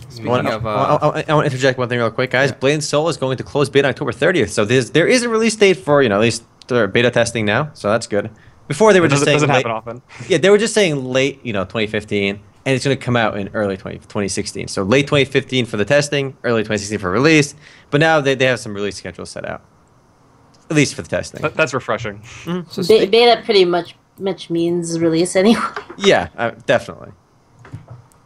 Speaking of, I want to interject one thing real quick, guys. Blade and Soul is going to close beta October 30th, so there is a release date for at least they're beta testing now, so that's good. Before they were just saying doesn't late, happen often. Yeah, they were just saying late 2015, and it's going to come out in early 2016. So late 2015 for the testing, early 2016 for release. But now they have some release schedules set out, at least for the testing. That's refreshing. so Beta pretty much means release anyway. Yeah, definitely.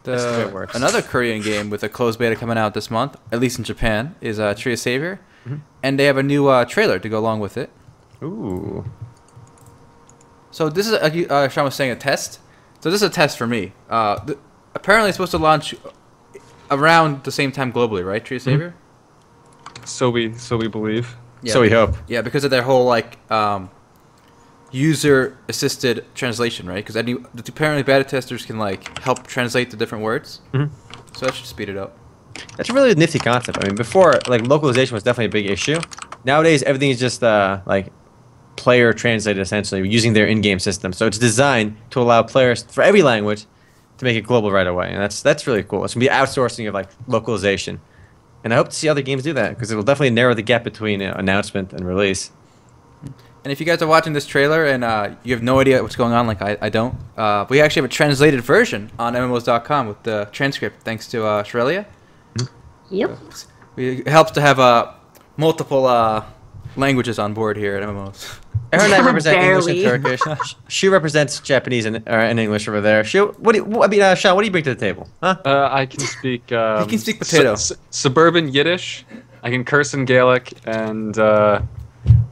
That's the way it works. Another Korean game with a closed beta coming out this month, at least in Japan, is Tree of Savior. And they have a new trailer to go along with it. Ooh. So this is, Sean was saying, a test. So this is a test for me. Apparently it's supposed to launch around the same time globally, right, Tree of Savior? So we believe. Yeah, So we hope. Yeah, because of their whole, like, user-assisted translation, right? Because apparently beta testers can, like, help translate the different words. So that should speed it up. That's a really nifty concept. I mean, before, like, localization was definitely a big issue. Nowadays, everything is just, like, player translated, essentially, using their in-game system. So it's designed to allow players, for every language, to make it global right away. And that's really cool. It's going to be outsourcing of, like, localization. And I hope to see other games do that, because it will definitely narrow the gap between announcement and release. And if you guys are watching this trailer and you have no idea what's going on, like I don't, we actually have a translated version on MMOs.com with the transcript, thanks to Shrelia. Yep. It helps to have multiple languages on board here at MMOs. Her and I represent English and Barely. Turkish. She represents Japanese and English over there. Sean, what do you bring to the table? Huh? I can speak. He can speak potato. Suburban Yiddish. I can curse in Gaelic, and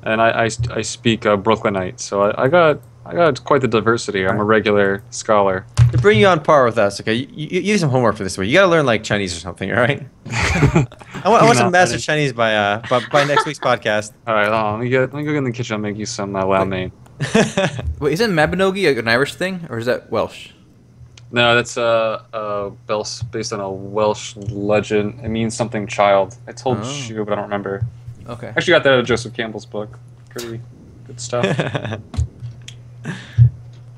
I speak Brooklynite. So I got quite the diversity. I'm a regular scholar. To bring you on par with us, okay? You do some homework for this week. You got to learn like Chinese or something, all right? I want some master Chinese by next week's podcast. All right, let me go get in the kitchen and make you some lao mein. Wait, isn't Mabinogi an Irish thing, or is that Welsh? No, that's based on a Welsh legend. It means something child. I told you, but I don't remember. Okay. Actually, got that out of Joseph Campbell's book. Pretty good stuff.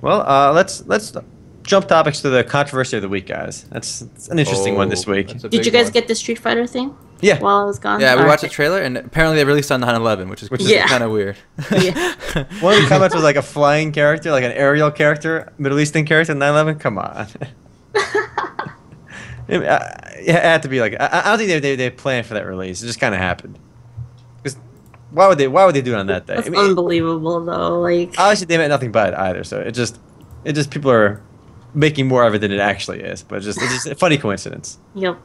Well, let's jump topics to the controversy of the week, guys. That's an interesting one this week. Did you guys get the Street Fighter thing? Yeah. While I was gone? Yeah, we All watched the right. trailer, and apparently they released on 9/11, which is kind of weird. Yeah. One of the comments was like a flying character, like an aerial character, Middle Eastern character, 9/11. Come on. It had to be like I don't think they planned for that release. It just kind of happened. Because why would they do it on that day? That's I mean, unbelievable, though. Like, obviously they meant nothing by it either. So it just people are making more of it than it actually is. But it's just a funny coincidence. yep.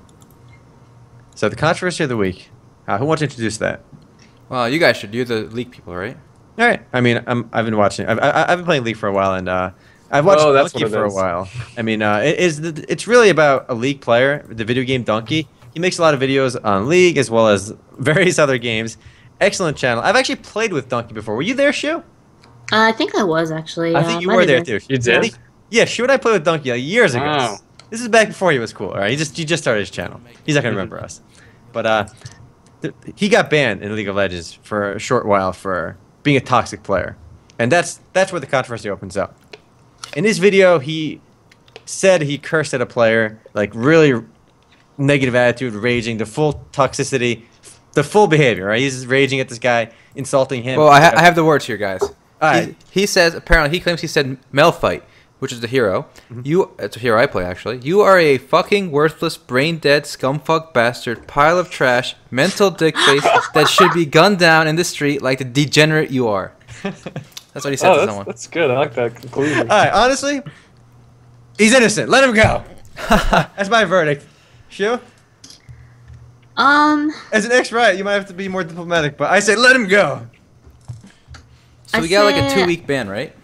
So the controversy of the week. Who wants to introduce that? Well, you guys should. You're the League people, right? All right. I mean, I've been watching. I've been playing League for a while, and I've watched Dunkey for a while. I mean, it's really about a League player, the video game Dunkey. He makes a lot of videos on League as well as various other games. Excellent channel. I've actually played with Dunkey before. Were you there, Shu? I think I was, actually. I think you might were have there been. too. You did? Yeah, Shu and I played with Dunkey like years ago. Wow. This is back before he was cool. All right, he just started his channel. He's not gonna remember us, but he got banned in League of Legends for a short while for being a toxic player, and that's where the controversy opens up. In this video, he said he cursed at a player, like really negative attitude, raging, the full toxicity, the full behavior. Right, he's raging at this guy, insulting him. Well, I have the words here, guys. All right. He says, apparently, he claims he said Melfight, which is the hero. It's a hero I play, actually. You are a fucking worthless, brain-dead, scumfuck bastard, pile of trash, mental dick face that should be gunned down in the street like the degenerate you are. That's what he said to someone. That's good. I like that conclusion. All right, honestly, he's innocent. Let him go. That's my verdict. Shu? As an ex-riot, you might have to be more diplomatic, but I say let him go. So we got like a 2-week ban, right?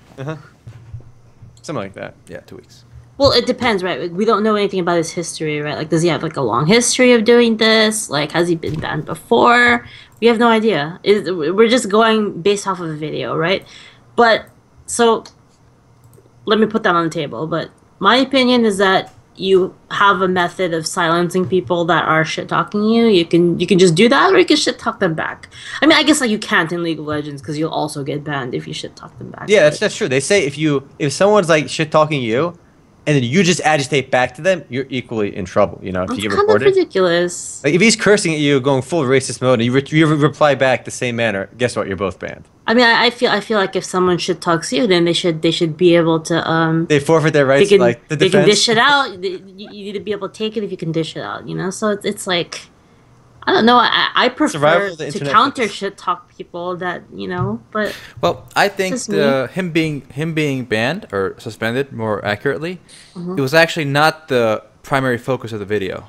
Something like that. Yeah, 2 weeks. Well, it depends, right? We don't know anything about his history, right? Like, does he have, like, a long history of doing this? Like, has he been banned before? We have no idea. We're just going based off of a video, right? But, so, let me put that on the table. But my opinion is that you have a method of silencing people that are shit-talking you. You can just do that, or you can shit-talk them back. I mean, I guess, like, you can't in League of Legends, because you'll also get banned if you shit-talk them back. Yeah, right? that's true. They say if someone's like shit talking you, and then you just agitate back to them, you're equally in trouble. You know, if That's you get kind of reported. ridiculous. Like if he's cursing at you, going full racist mode, and you reply back the same manner, guess what? You're both banned. I mean, I feel like if someone shit talks you, then they should be able to They forfeit their rights, like the they defense. can dish it out. You need to be able to take it if you can dish it out. You know, so it's like, I don't know. I prefer Survival of the to internet counter is- shit talk people that, you know. But Well, I think Just me. him being banned or suspended, more accurately, it was actually not the primary focus of the video.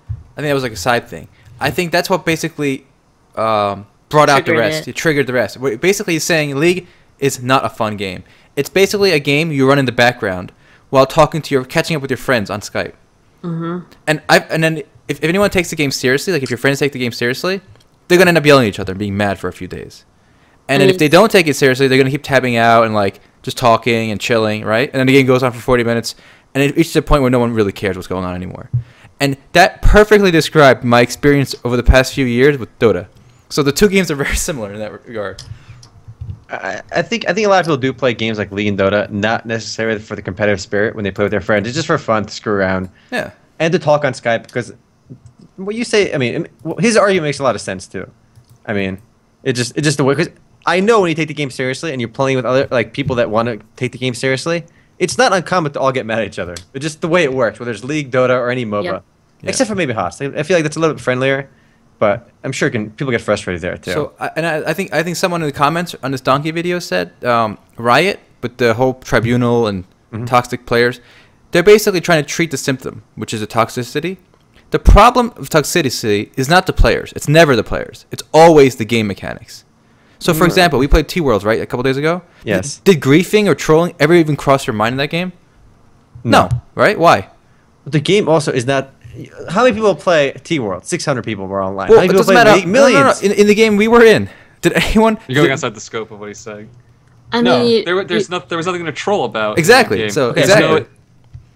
I think that was like a side thing. I think that's what basically brought out the rest. It triggered the rest. Basically, he's saying League is not a fun game. It's basically a game you run in the background while catching up with your friends on Skype. Mm-hmm. And then if anyone takes the game seriously, like if your friends take the game seriously, they're gonna end up yelling at each other and being mad for a few days. And then if they don't take it seriously, they're gonna keep tabbing out and like just talking and chilling, right? And then the game goes on for 40 minutes, and it reaches a point where no one really cares what's going on anymore. And that perfectly described my experience over the past few years with Dota. So the two games are very similar in that regard. I think a lot of people do play games like League and Dota, not necessarily for the competitive spirit when they play with their friends. It's just for fun to screw around. Yeah. And to talk on Skype, because what you say, I mean, his argument makes a lot of sense too. I mean, it's just the way, because I know when you take the game seriously and you're playing with other like people that want to take the game seriously, it's not uncommon to all get mad at each other. It's just the way it works, whether it's League, Dota, or any MOBA. Yep. Yeah. Except for maybe Haas. I feel like that's a little bit friendlier, but I'm sure people get frustrated there too. So I think someone in the comments on this Dunkey video said Riot with the whole tribunal and toxic players, they're basically trying to treat the symptom, which is a toxicity. The problem of toxicity is not the players. It's never the players. It's always the game mechanics. So, for example, we played T-Worlds, right, a couple days ago? Yes. Did griefing or trolling ever even cross your mind in that game? No. Right? Why? The game also is not. How many people play T-World? 600 people were online. Well, How many it people doesn't play matter. League? Millions. No. In the game we were in, did anyone? You're going outside the scope of what he's saying. I No, mean, there was nothing to troll about. Exactly. In the game. So Okay, exactly.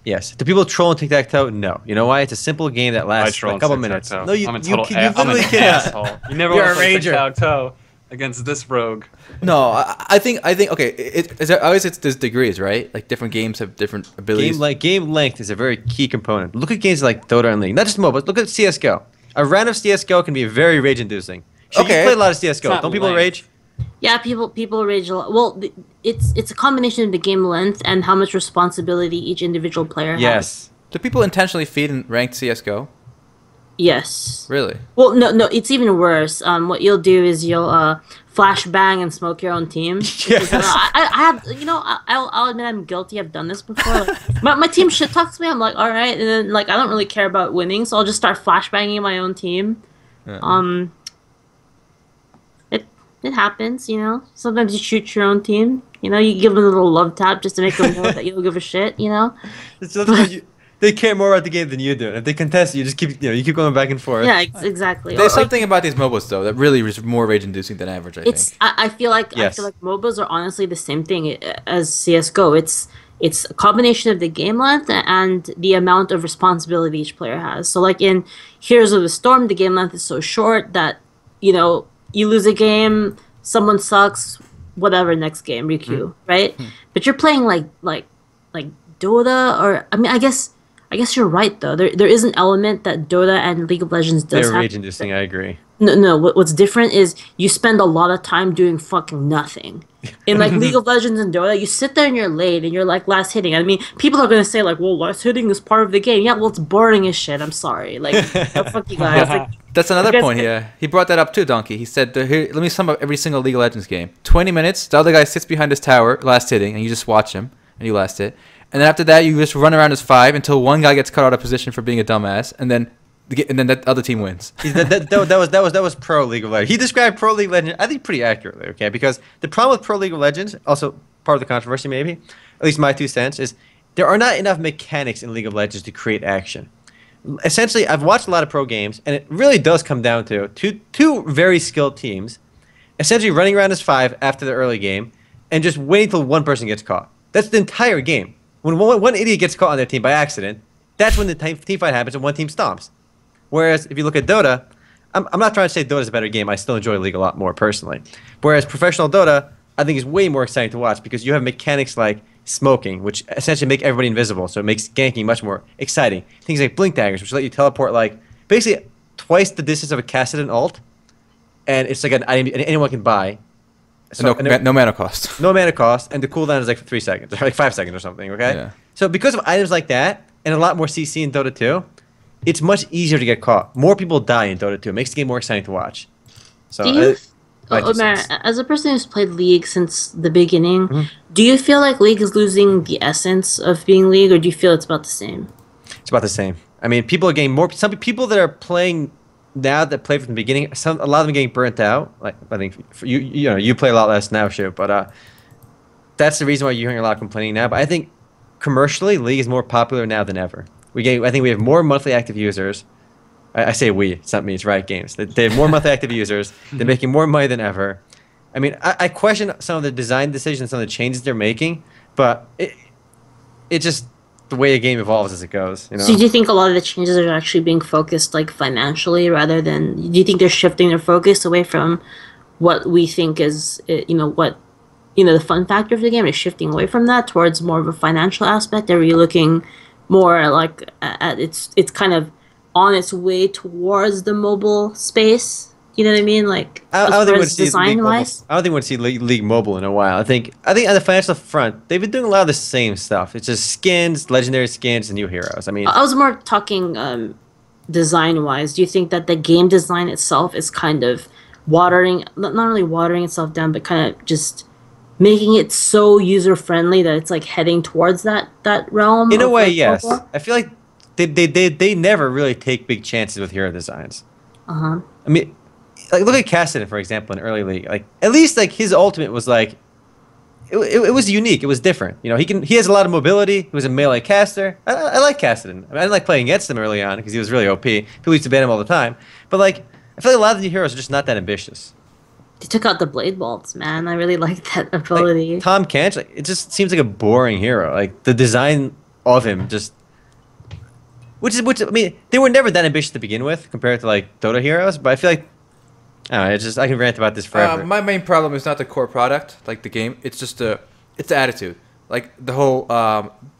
Yes. Do people troll in tic-tac-toe? No. You know why? It's a simple game that I lasts troll a in couple tic-tac-toe. minutes. No, you I'm a total literally cannot. asshole. You never You're want a to play rager. tic-tac-toe against this rogue. No, I think okay. It's there's degrees, right? Like different games have different abilities. Game length is a very key component. Look at games like Dota and League. Not just MOBAs. Look at CS:GO. A round of CS:GO can be very rage-inducing. So Okay. You play a lot of CS:GO. not Don't people length. rage? yeah, people rage a lot. Well, it's a combination of the game length and how much responsibility each individual player has. Yes. Do people intentionally feed in ranked CS:GO? Yes. Really? Well, no, it's even worse. What you'll do is you'll flashbang and smoke your own team. Yes. I have, I'll admit I'm guilty. I've done this before. Like, my team shit talks me. I'm like, all right, and then like I don't really care about winning, so I'll just start flashbanging my own team. Yeah. It happens, Sometimes you shoot your own team. You give them a little love tap just to make them know that you don't give a shit. It's just like they care more about the game than you do. If they contest, you just keep you keep going back and forth. Yeah, exactly. There's Or- something about these MOBAs though that really is more rage-inducing than average. I think. I feel like Yes. MOBAs are honestly the same thing as CS:GO. It's a combination of the game length and the amount of responsibility each player has. So like in Heroes of the Storm, the game length is so short that you lose a game, someone sucks, whatever, next game, requeue, right? But you're playing like Dota, or I mean, I guess you're right though. There is an element that Dota and League of Legends does They're have. rage-inducing. I agree. No. What's different is you spend a lot of time doing fucking nothing. In like League of Legends and Dota, you sit there and you're late and you're like last hitting. I mean, people are gonna say like, "Well, last hitting is part of the game." Yeah, well, it's boring as shit. I'm sorry. Like, fuck you guys. Like, That's another Because- point here. He brought that up too, Donkey. He said, here, let me sum up every single League of Legends game. 20 minutes, the other guy sits behind his tower, last hitting, and you just watch him, and you last hit. And then after that, you just run around as 5 until one guy gets cut out of position for being a dumbass, and then that other team wins. That was pro League of Legends. He described pro League of Legends, I think, pretty accurately. Okay, because the problem with pro League of Legends, also part of the controversy, maybe, at least my 2 cents, is there are not enough mechanics in League of Legends to create action. Essentially, I've watched a lot of pro games, and it really does come down to two very skilled teams, essentially running around as 5 after the early game, and just waiting till one person gets caught. That's the entire game. When one idiot gets caught on their team by accident, that's when the team fight happens and one team stomps. Whereas if you look at Dota, I'm not trying to say Dota's a better game. I still enjoy League a lot more personally. Whereas professional Dota, I think is way more exciting to watch because you have mechanics like smoking, which essentially make everybody invisible, so it makes ganking much more exciting. Things like blink daggers, which let you teleport like basically twice the distance of a Kassadin ult, and it's like an item anyone can buy. So, no mana cost. No mana cost, and the cooldown is like 3 seconds, or like 5 seconds or something, okay? Yeah. So because of items like that, and a lot more CC in Dota 2, it's much easier to get caught. More people die in Dota 2. It makes the game more exciting to watch. So, do you, my two Omer, cents. as a person who's played League since the beginning, do you feel like League is losing the essence of being League, or do you feel it's about the same? It's about the same. I mean, people are getting more. Some people that are playing now that played from the beginning, a lot of them getting burnt out. Like I think you play a lot less now, but that's the reason why you're hearing a lot of complaining now. But I think commercially, League is more popular now than ever. I think we have more monthly active users. I say we, it's not me, it's Riot Games. They have more monthly active users. They're making more money than ever. I mean, I question some of the design decisions, some of the changes they're making, but it just the way a game evolves as it goes. You know? So do you think a lot of the changes are actually being focused like financially rather than? Do you think they're shifting their focus away from what we think is the fun factor of the game? Is shifting away from that towards more of a financial aspect? Are you looking more like at it's kind of on its way towards the mobile space? You know what I mean? Like I don't think we'll see design wise. I don't think we'll see League Mobile in a while. I think on the financial front, they've been doing a lot of the same stuff. It's just skins, legendary skins, and new heroes. I mean, I was more talking design wise. Do you think that the game design itself is kind of not really watering itself down, but kind of just making it so user friendly that it's like heading towards that realm? In a way, like yes. mobile? I feel like they never really take big chances with hero designs. I mean, like look at Cassidy for example in early League. Like at least like his ultimate was like it was unique. It was different. You know, he has a lot of mobility. He was a melee caster. I like Cassidy. I mean, I didn't like playing against him early on because he was really OP. People used to ban him all the time. But like I feel like a lot of the heroes are just not that ambitious. They took out the blade bolts, man. I really like that ability. Like, Tom Kench, like, it just seems like a boring hero. Like the design of him just. Which I mean, they were never that ambitious to begin with compared to like Dota heroes, but I feel like I don't know, I can rant about this forever. My main problem is not the core product, like the game. It's just it's the attitude. Like the whole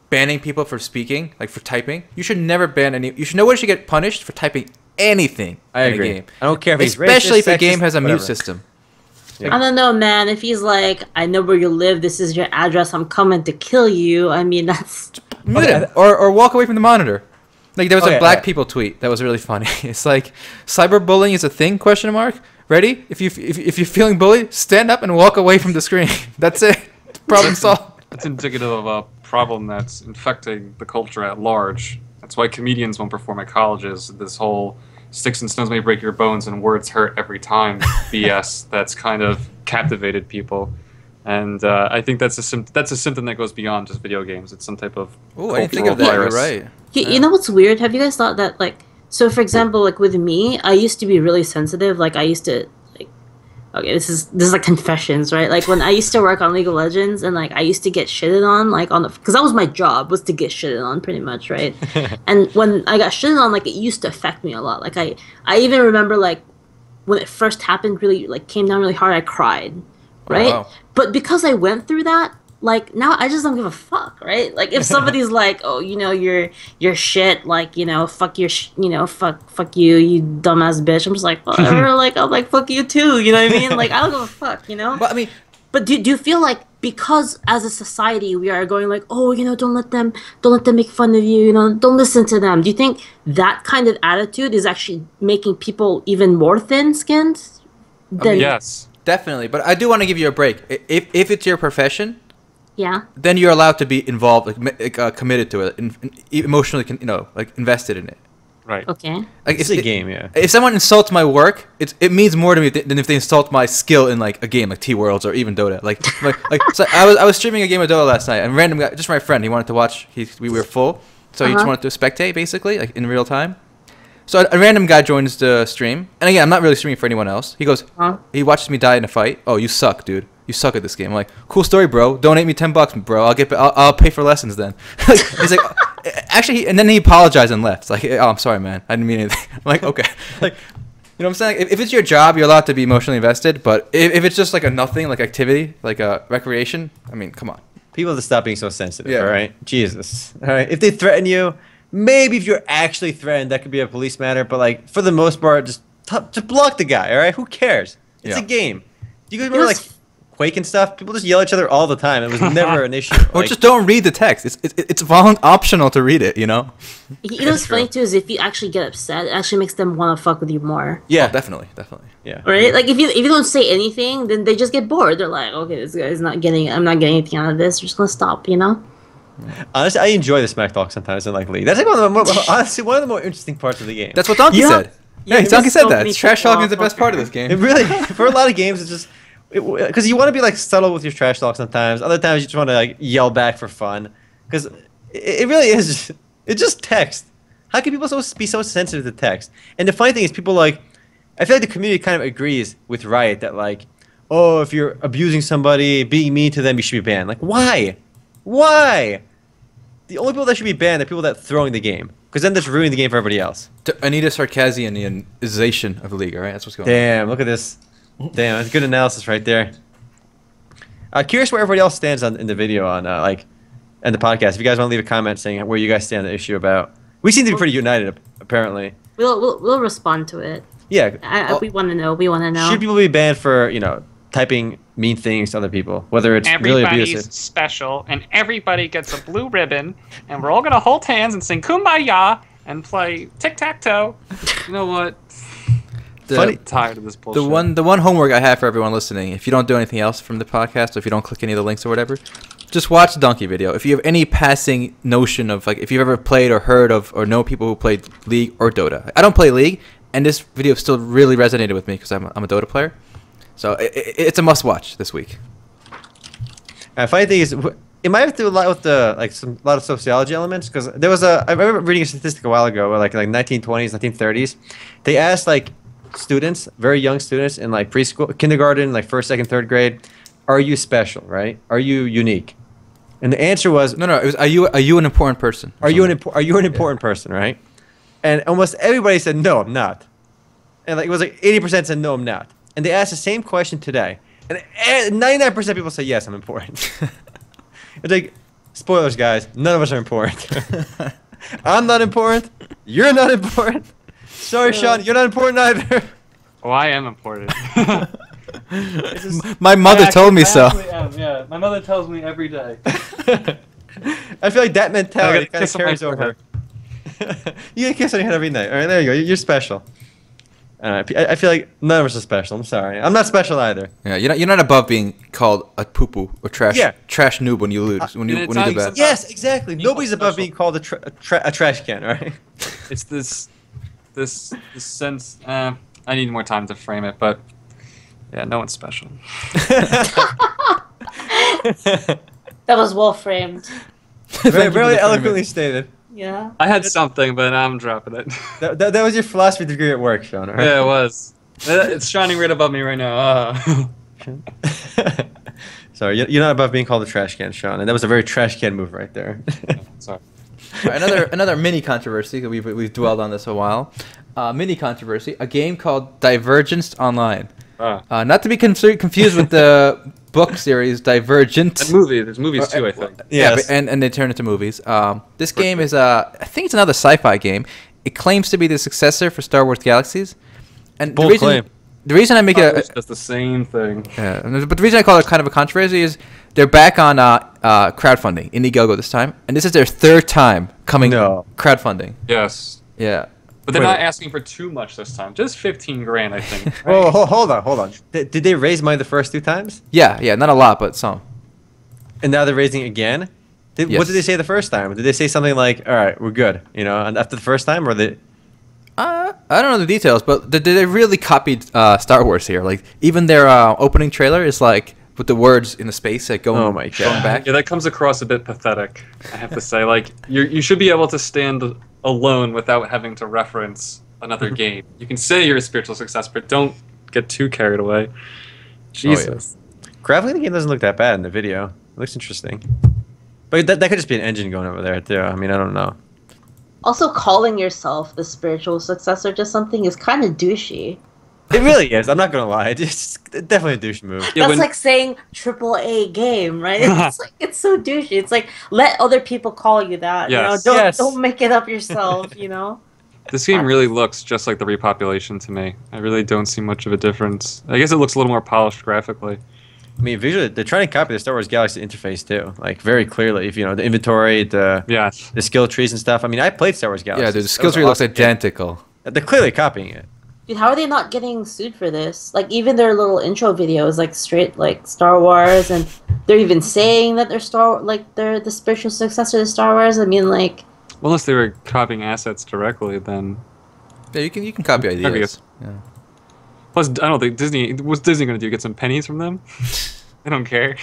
banning people for speaking, like for typing. You should never ban any. You should should get punished for typing anything I in agree. a game. I don't care if he's especially racist, if a game sexist, has a mute whatever. system. Yeah. I don't know, man. If he's like, I know where you live, this is your address, I'm coming to kill you. I mean, that's Mute him or walk away from the monitor. Like there was a black okay. people tweet that was really funny. It's like cyberbullying is a thing? ? Ready? If you're feeling bullied, stand up and walk away from the screen. That's it. Problem solved. That's indicative of a problem that's infecting the culture at large. That's why comedians won't perform at colleges. This whole sticks and stones may break your bones and words hurt every time BS that's kind of captivated people. And I think that's a symptom that goes beyond just video games. It's some type of Oh, I didn't think cultural of that. You're virus. right. You know what's weird? Have you guys thought that, like, so for example, like with me, I used to be really sensitive. Like I used to, like, okay, this is like confessions, right? Like when I used to work on League of Legends and like I used to get shitted on, like because that was my job, was to get shitted on pretty much, right? And when I got shitted on, like it used to affect me a lot. Like I even remember like when it first happened, really like came down really hard, I cried, right? Wow. But because I went through that, like now I just don't give a fuck, right? Like if somebody's like, oh, you know, you're shit, like, you know, fuck your, fuck you, you dumbass bitch. I'm just like, whatever. Like I'm like, fuck you too. You know what I mean? Like I don't give a fuck, you know. But I mean, But do you feel like because as a society we are going like, oh, you know, don't let them make fun of you, you know, don't listen to them. Do you think that kind of attitude is actually making people even more thin-skinned? Yes. definitely. But I do want to give you a break. If it's your profession, Yeah. then you're allowed to be involved, like committed to it, emotionally, like invested in it. Right. Okay. Like It's a game, yeah. If someone insults my work, it means more to me than if they insult my skill in like a game like T-Worlds or even Dota. Like so I was streaming a game of Dota last night, and random guy, just my friend, he wanted to watch. We were full, so he just wanted to spectate basically, like in real time. So a random guy joins the stream, and again, I'm not really streaming for anyone else. He goes, he watches me die in a fight. Oh, you suck, dude. You suck at this game. I'm like, cool story, bro. Donate me $10, bro. I'll pay for lessons then. He's like, actually, and then he apologized and left. It's like, oh, I'm sorry, man. I didn't mean anything. I'm like, okay. Like, you know what I'm saying? If it's your job, you're allowed to be emotionally invested. But if it's just like a nothing, like activity, like a recreation, I mean, come on. People have to stop being so sensitive, Yeah. all right? Jesus. All right? If they threaten you, maybe if you're actually threatened, that could be a police matter. But, like, for the most part, just block the guy, all right? Who cares? It's Yeah. a game. Do you guys remember, like, Quake and stuff? People just yell at each other all the time. It was never an issue. Or Like, just don't read the text. It's optional to read it, you know? You know what's funny too is if you actually get upset, it actually makes them want to fuck with you more. yeah. Oh, definitely. Yeah. Right? Like if you don't say anything, then they just get bored. They're like, okay, this guy's not getting. I'm not getting anything out of this. We're just gonna stop. You know. Honestly, I enjoy the smack talk sometimes in like League. That's like honestly one of the more interesting parts of the game. That's what Dunkey Yeah. said. Yeah, there's Dunkey said so that. many Trash people talking is the off best part of this It game. really, for a lot of games, it's just because you want to be like subtle with your trash talk sometimes. Other times you just want to like yell back for fun. Because it really is. It's just text. How can people be so sensitive to text? And the funny thing is, people like. I feel like the community kind of agrees with Riot that like, oh, if you're abusing somebody, being mean to them, you should be banned. Like, why? Why? The only people that should be banned are people that are throwing the game. Because then that's ruining the game for everybody else. Anita Sarkazianization of the league, all right? That's what's going on. Damn, look at this. Damn, that's good analysis right there. Curious where everybody else stands in the video on and the podcast. If you guys want to leave a comment saying where you guys stand on the issue about. We seem to be pretty united, apparently. We'll respond to it. Yeah. We want to know. We want to know. Should people be banned for, typing mean things to other people? Whether it's really Everybody's abusive. special, and everybody gets a blue ribbon, and we're all gonna hold hands and sing "Kumbaya" and play tic-tac-toe. You know what? Funny. I'm tired of this bullshit. The one homework I have for everyone listening, if you don't do anything else from the podcast, or if you don't click any of the links or whatever, just watch the Dunkey video. If you have any passing notion of, like, if you've ever played or heard of or know people who played League or Dota. I don't play League, and this video still really resonated with me because I'm a Dota player. So it's a must-watch this week. Funny thing is, it might have to do a lot with a lot of sociology elements, because there was I remember reading a statistic a while ago, where like 1920s, 1930s, they asked like students, very young students in like preschool, kindergarten, like first, second, third grade, are you special, right? Are you unique? And the answer was No, it was, are you an important person? Are you an important person, right? And almost everybody said no, I'm not. And like it was like 80% said no, I'm not. And they asked the same question today, and 99% of people say yes, I'm important. It's like, spoilers, guys, none of us are important. I'm not important. You're not important. Sorry, Sean, you're not important either. Oh, I am important. My mother told me so. Yeah, my mother tells me every day. I feel like that mentality kind of kiss on my carries over. You get a kiss on your head every night. All right, there you go. You're special. I feel like none of us are special. I'm sorry. I'm not special either. Yeah, you're not above being called a poo-poo or trash noob when you lose when you do bad. Yes, exactly. Nobody's above being called a trash can, right? It's this sense. I need more time to frame it, but yeah, no one's special. That was well framed. Very eloquently stated. Yeah. I had something, but I'm dropping it. That was your philosophy degree at work, Sean. Right? Yeah, it was. It's shining right above me right now. Sorry, you're not above being called a trash can, Sean, and that was a very trash can move right there. Sorry. Another mini controversy. We've dwelled on this a while. Mini controversy. A game called Divergence Online. Not to be confused with the book series Divergent. That movie. There's movies too, I think. Yes. Yeah, and they turn into movies. This game is I think it's another sci-fi game. It claims to be the successor for Star Wars Galaxies. And Bold claim. The reason I make it That's the same thing. yeah, but the reason I call it kind of a controversy is they're back on crowdfunding, Indiegogo this time, and this is their third time coming crowdfunding. Yes. Yeah. But they're not asking for too much this time. Just 15 grand, I think. Oh, hold on. Did they raise money the first 2 times? Yeah, not a lot, but some. And now they're raising again? Yes. What did they say the first time? Did they say something like, all right, we're good, and after the first time, or they... I don't know the details, but they really copied Star Wars here. Like, even their opening trailer is like with the words in the space like going back. Yeah, that comes across a bit pathetic, I have to say. Like, you should be able to stand alone without having to reference another game. You can say you're a spiritual success, but don't get too carried away. Jesus. Oh, yeah. Graphically, the game doesn't look that bad in the video. It looks interesting. But that could just be an engine going over there, too. I mean, I don't know. Also, calling yourself the spiritual successor to something is kind of douchey. It really is. I'm not going to lie. It's definitely a douche move. Yeah, That's like saying AAA game, right? It's so douchey. It's like, let other people call you that. Yes. Don't make it up yourself, This game really looks just like the Repopulation to me. I really don't see much of a difference. I guess it looks a little more polished graphically. I mean, visually, they're trying to copy the Star Wars Galaxy interface too, like very clearly. If the inventory, the skill trees and stuff. I mean, I played Star Wars Galaxy. Yeah, the skill tree looks identical. They're clearly copying it. Dude, how are they not getting sued for this? Like, even their little intro video is like straight like Star Wars, and they're even saying that they're the spiritual successor to Star Wars. I mean, like, Well, unless they were copying assets directly, then. Yeah, you can copy ideas. Yeah. Plus, I don't think Disney. What's Disney going to do? Get some pennies from them? They don't care.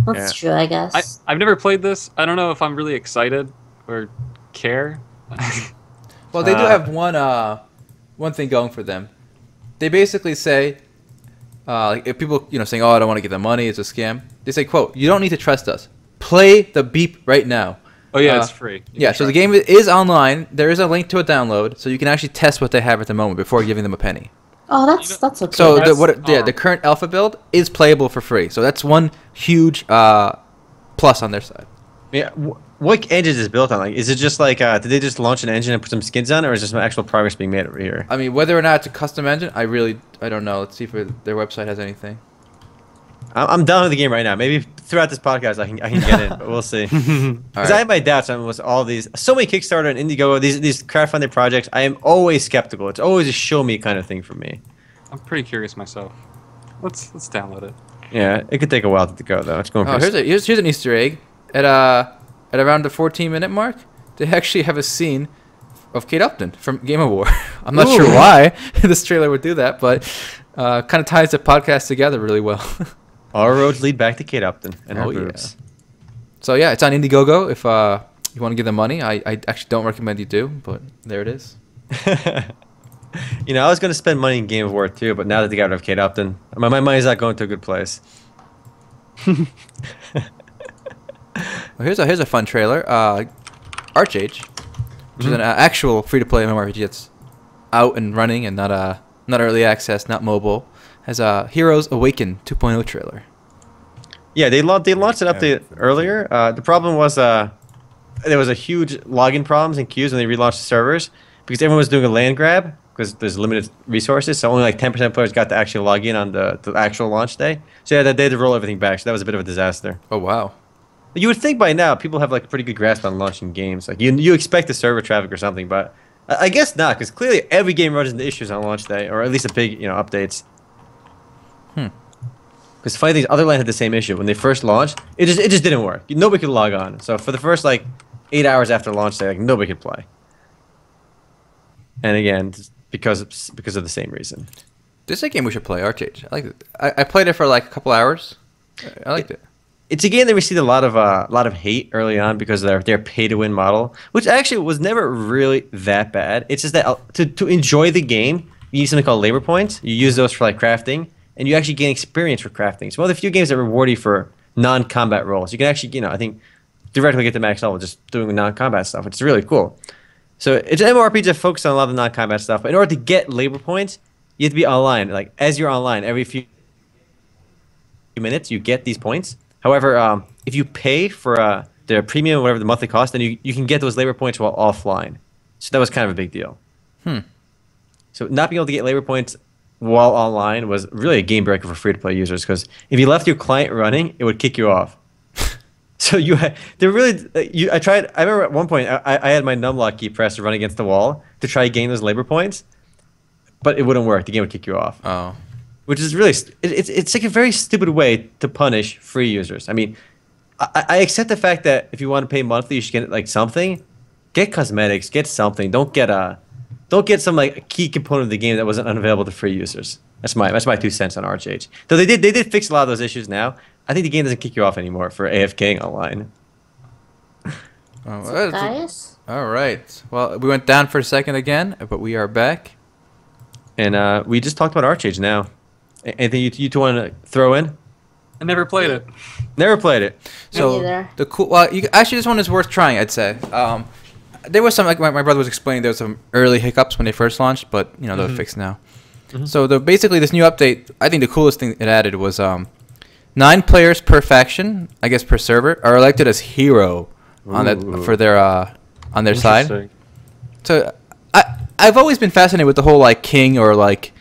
that's true, I guess. I've never played this. I don't know if I'm really excited or care. Well, they do have one thing going for them. They basically say, like, if people saying, "Oh, I don't want to get the money, it's a scam," they say, "Quote: You don't need to trust us. Play the beep right now." Oh yeah, it's free. Yeah, so the game is online. There is a link to a download, so you can actually test what they have at the moment before giving them a penny. Oh, that's okay. So That's the current alpha build is playable for free. So that's one huge plus on their side. Yeah. What engine is this built on? Like, is it just like did they just launch an engine and put some skins on, or is there some actual progress being made over here? I mean, whether or not it's a custom engine, I don't know. Let's see if their website has anything. I'm down with the game right now. Maybe throughout this podcast I can get in, but we'll see. Because I have my doubts on all these, so many Kickstarter and Indiegogo, these crowdfunding projects. I am always skeptical. It's always a show me kind of thing for me. I'm pretty curious myself. Let's download it. Yeah, it could take a while to go though. It's going. Oh, here's an Easter egg at around the 14-minute mark. They actually have a scene of Kate Upton from Game of War. I'm not sure why this trailer would do that, but kind of ties the podcast together really well. All roads lead back to Kate Upton and her boobs. So yeah, it's on Indiegogo. If you want to give them money, I actually don't recommend you do, but there it is. I was going to spend money in Game of War too, but now that they got rid of Kate Upton, my money's not going to a good place. Well, here's a fun trailer. ArcheAge, which is an actual free-to-play MMORPG that's out and running and not early access, not mobile, has a Heroes Awaken 2.0 trailer. Yeah, they launched an update earlier. The problem was there was a huge login problems and queues when they relaunched the servers because everyone was doing a land grab because there's limited resources. So only like 10% of players got to actually log in on the actual launch day. So yeah, they had to roll everything back. So that was a bit of a disaster. Oh wow. You would think by now people have like a pretty good grasp on launching games. Like you expect the server traffic or something, but I guess not because clearly every game runs into issues on launch day or at least a big updates. Because funny thing, Otherland had the same issue when they first launched. It just didn't work. Nobody could log on. So for the first like 8 hours after launch day, like nobody could play. And again, because of the same reason. This is a game we should play, ArcheAge. I like it. I played it for like a couple hours. I liked it. It's a game that received a lot of hate early on because of their pay-to-win model, which actually was never really that bad. It's just that to enjoy the game, you need something called labor points. You use those for like crafting. And you actually gain experience for crafting. It's one of the few games that reward you for non-combat roles. You can actually, I think, directly get to max level just doing non-combat stuff, which is really cool. So it's an MMORPG that focuses on a lot of the non-combat stuff. But in order to get labor points, you have to be online. Like, as you're online, every few minutes, you get these points. However, if you pay for their premium, whatever the monthly cost, then you can get those labor points while offline. So that was kind of a big deal. So not being able to get labor points while online was really a game breaker for free-to-play users because if you left your client running, it would kick you off. So I remember at one point I had my numlock key pressed to run against the wall to try to gain those labor points, but it wouldn't work. The game would kick you off. Oh, which is really it's like a very stupid way to punish free users. I mean, I accept the fact that if you want to pay monthly, you should get like something, get cosmetics, get something. Don't get some like a key component of the game that wasn't unavailable to free users. That's my 2 cents on ArcheAge. Though they did fix a lot of those issues now. I think the game doesn't kick you off anymore for AFKing online. Oh, Guys? all right. Well, we went down for a second again, but we are back. And we just talked about ArcheAge now. Anything you two want to throw in? I never played it. Never played it. So the cool. Well, actually, this one is worth trying. I'd say. There was some, like my brother was explaining, there was some early hiccups when they first launched, but they're fixed now. So basically this new update, I think the coolest thing it added was 9 players per faction, I guess per server, are elected as hero on their side. So I've always been fascinated with the whole like king or like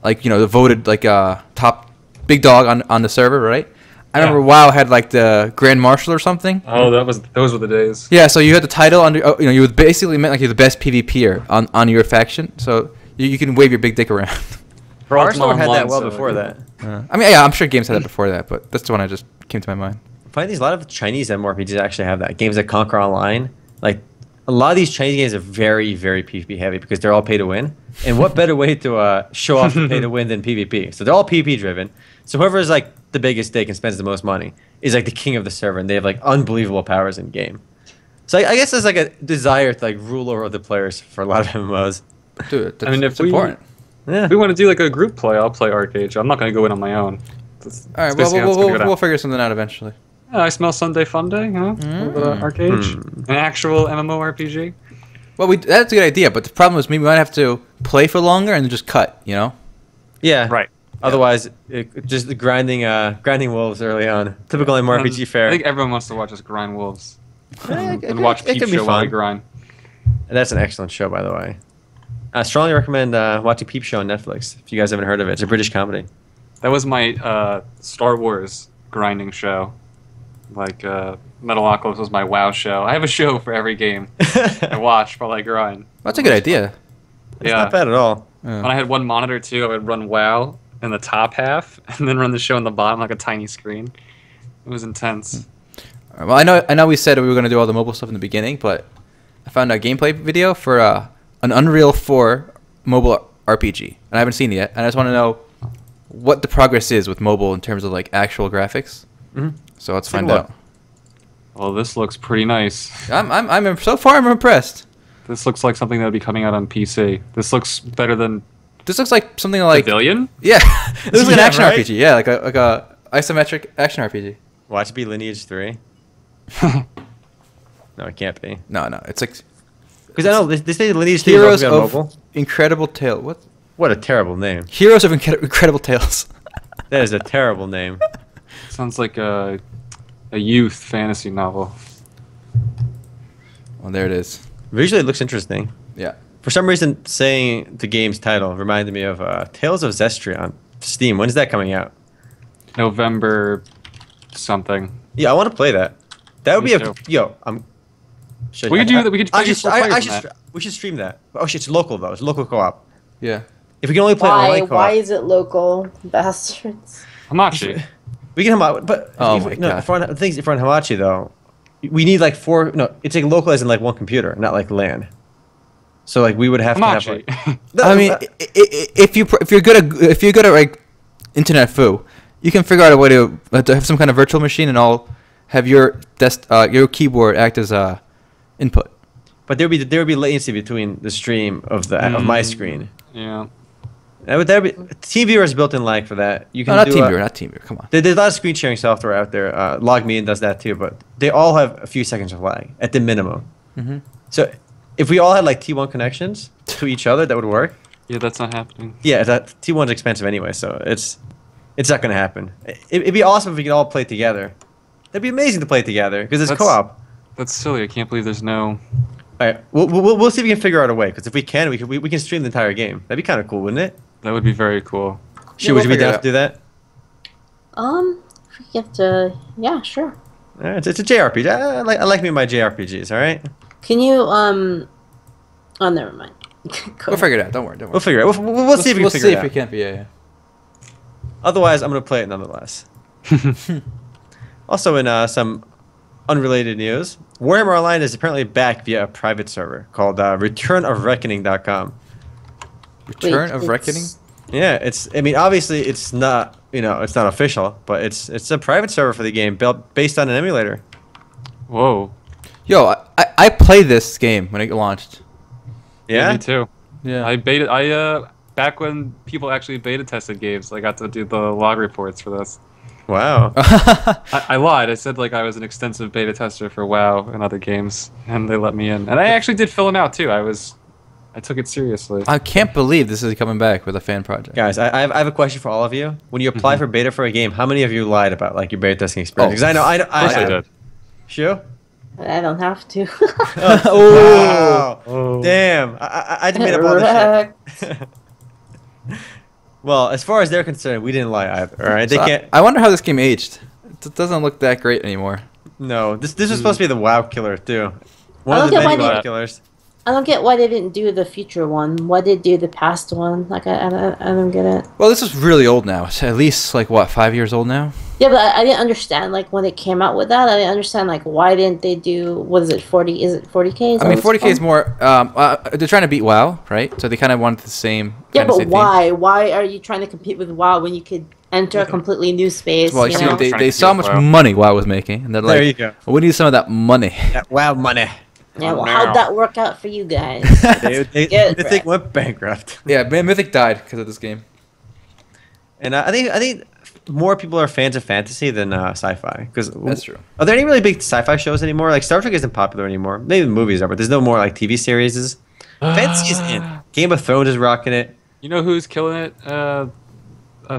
the voted like top big dog on the server, right? I remember WoW had like the Grand Marshal or something. Oh, those were the days. Yeah, so you had the title under. You would basically meant like you're the best PvPer on your faction. So You can wave your big dick around. Hearthstone had that well so, before that. I mean, yeah, I'm sure games had that before that, but that's the one I just came to my mind. Probably a lot of Chinese MMORPGs actually have that. Games that Conquer Online, like a lot of these Chinese games are very, very PvP heavy because they're all pay to win. And what better way to show off the pay to win than PvP? So they're all PvP driven. So whoever is like the biggest dick and spends the most money is like the king of the server, and they have like unbelievable powers in game. So I guess there's like a desire to like rule over the players for a lot of MMOs. Dude, that's, I mean, if it's important. Yeah. If we want to do like a group play, I'll play ArcheAge. I'm not going to go in on my own. All right, we'll figure something out eventually. I smell Sunday Fun Day, huh? ArcheAge, an actual MMORPG. Well, that's a good idea, but the problem is maybe we might have to play for longer and then just cut, you know? Yeah. Right. Otherwise, just the grinding wolves early on. Typical MMORPG fare. I think everyone wants to watch us grind wolves and it watch could Peep be Show while we fun. grind. And that's an excellent show, by the way. I strongly recommend watching Peep Show on Netflix if you guys haven't heard of it. It's a British comedy. That was my Star Wars grinding show. Like Metalocalypse was my WoW show. I have a show for every game I watch while I grind. That's a good idea. It's not bad at all. When I had one monitor too, I would run WoW in the top half and then run the show in the bottom like a tiny screen. It was intense. Well, I know we said we were going to do all the mobile stuff in the beginning, but I found a gameplay video for an Unreal 4 mobile RPG, and I haven't seen it yet. And I just want to know what the progress is with mobile in terms of like actual graphics. Mm-hmm. So let's find out. Well, this looks pretty nice. I'm so far I'm impressed. This looks like something that would be coming out on PC. This looks better than This looks like something like Pavilion? Yeah, this is like an Yeah, action right? RPG. Yeah, like a isometric action RPG. Watch it be Lineage 3. No, it can't be. No, it's like Because I know they say Lineage 3 is Heroes also on of mobile. Incredible Tale. What? What a terrible name. Heroes of Incredible Tales. That is a terrible name. Sounds like a youth fantasy novel. Well, there it is. Visually, it looks interesting. Yeah. For some reason, saying the game's title reminded me of Tales of Zestria on Steam. When is that coming out? November something. Yeah, I want to play that. That would Me be too. We could do that. We could play four players in that. we should stream that. Oh shit, it's local though. It's local co-op. Yeah. If we can only play online co-op, Why is it local, bastards? Hamachi. we can Hamachi. But Oh if, my no, God. if we're on, the things if we're on Hamachi though, we need like four. No, it's like local as in like one computer, not like LAN. So like we would have to have. Hamachi. Like, I mean, if you're good at like internet foo, you can figure out a way to have some kind of virtual machine and all have your your keyboard act as input. but there would be latency between the stream of my screen. Yeah. That would TeamViewer is built-in lag for that. You can No, not do TeamViewer, not TeamViewer. Come on. There's a lot of screen sharing software out there. LogMeIn does that too, but they all have a few seconds of lag at the minimum. Mm-hmm. So if we all had like T1 connections to each other, that would work. Yeah, that's not happening. Yeah, T1's expensive anyway, so it's not going to happen. It'd be awesome if we could all play together. That'd be amazing to play together because it's That's- co-op. That's silly. I can't believe there's no. All right, we'll see if we can figure out a way. Because if we can, we can stream the entire game. That'd be kind of cool, wouldn't it? That would be very cool. Would you be figure down it to do that? If we get to, yeah, sure. All right, it's a JRPG. I like me and my JRPGs. All right, Can you, oh, never mind. We'll figure it out. Don't worry. we'll figure it. We'll see if we can figure it out. we can't be. Yeah. Otherwise, I'm gonna play it nonetheless. Also, in some unrelated news, Warhammer Online is apparently back via a private server called ReturnofReckoning.com. Return Wait, of it's- Reckoning. Yeah, I mean, obviously, it's not. It's not official, but it's a private server for the game built based on an emulator. Whoa. Yo, I played this game when it launched. Yeah. Me too. Yeah. I back when people actually beta tested games, I got to do the log reports for this. Wow. I lied. I said like I was an extensive beta tester for WoW and other games, and they let me in. And I actually did fill them out too. I took it seriously. I can't believe this is coming back with a fan project. Guys, I have a question for all of you. When you apply for beta for a game, how many of you lied about like your beta testing experience? Because I know. Of course I did. Sure. I don't have to. Oh, wow. Damn. I just made up all this shit. Well, as far as they're concerned, we didn't lie either. All right, they So can't. I wonder how this game aged. It doesn't look that great anymore. No, this was supposed to be the WoW killer too. One I of the don't many get why WoW they- killers. I don't get why they didn't do the future one. Why did they do the past one? Like, I don't get it. Well, this is really old now. It's at least, like, what, 5 years old now? Yeah, but I didn't understand, like, when it came out with that, I didn't understand, like, why didn't they do, what is it, 40, is it 40K? I mean, 40K is more, they're trying to beat WoW, right? So they kind of wanted the same. Yeah, but same why? Why are you trying to compete with WoW when you could enter a completely new space? Well, you you see, know? they saw how much money WoW was making, and they're like, There you go. we need some of that money. That wow money. Yeah, well, now. how'd that work out for you guys? They think went bankrupt. Yeah, Mythic died because of this game. And I think more people are fans of fantasy than sci-fi. Because That's true. Are there any really big sci-fi shows anymore? Like Star Trek isn't popular anymore. Maybe the movies are, but there's no more like TV series. Fantasy is in. Game of Thrones is rocking it. You know who's killing it?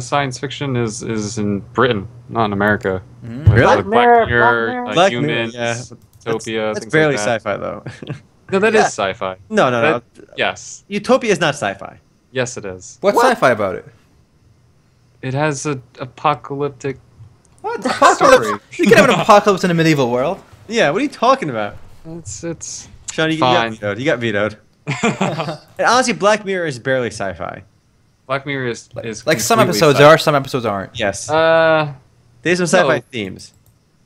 Science fiction is in Britain, not in America. Mm. Really? Like Black Black Mirror. Mirror, Black Mirror, Humans, yeah. Utopia, That's things barely like that. sci-fi though. No, that is Yeah. sci-fi. no. That- yes. Utopia is not sci-fi. Yes, it is. What's sci-fi about it? It has an apocalyptic What? story. You can have an apocalypse in a medieval world. Yeah, what are you talking about? It's Sean, you got Fine. vetoed. You got vetoed. And honestly, Black Mirror is barely sci-fi. Black Mirror is Like some completely episodes sci-fi. are, some episodes aren't. Yes. There's There's some sci-fi no. themes.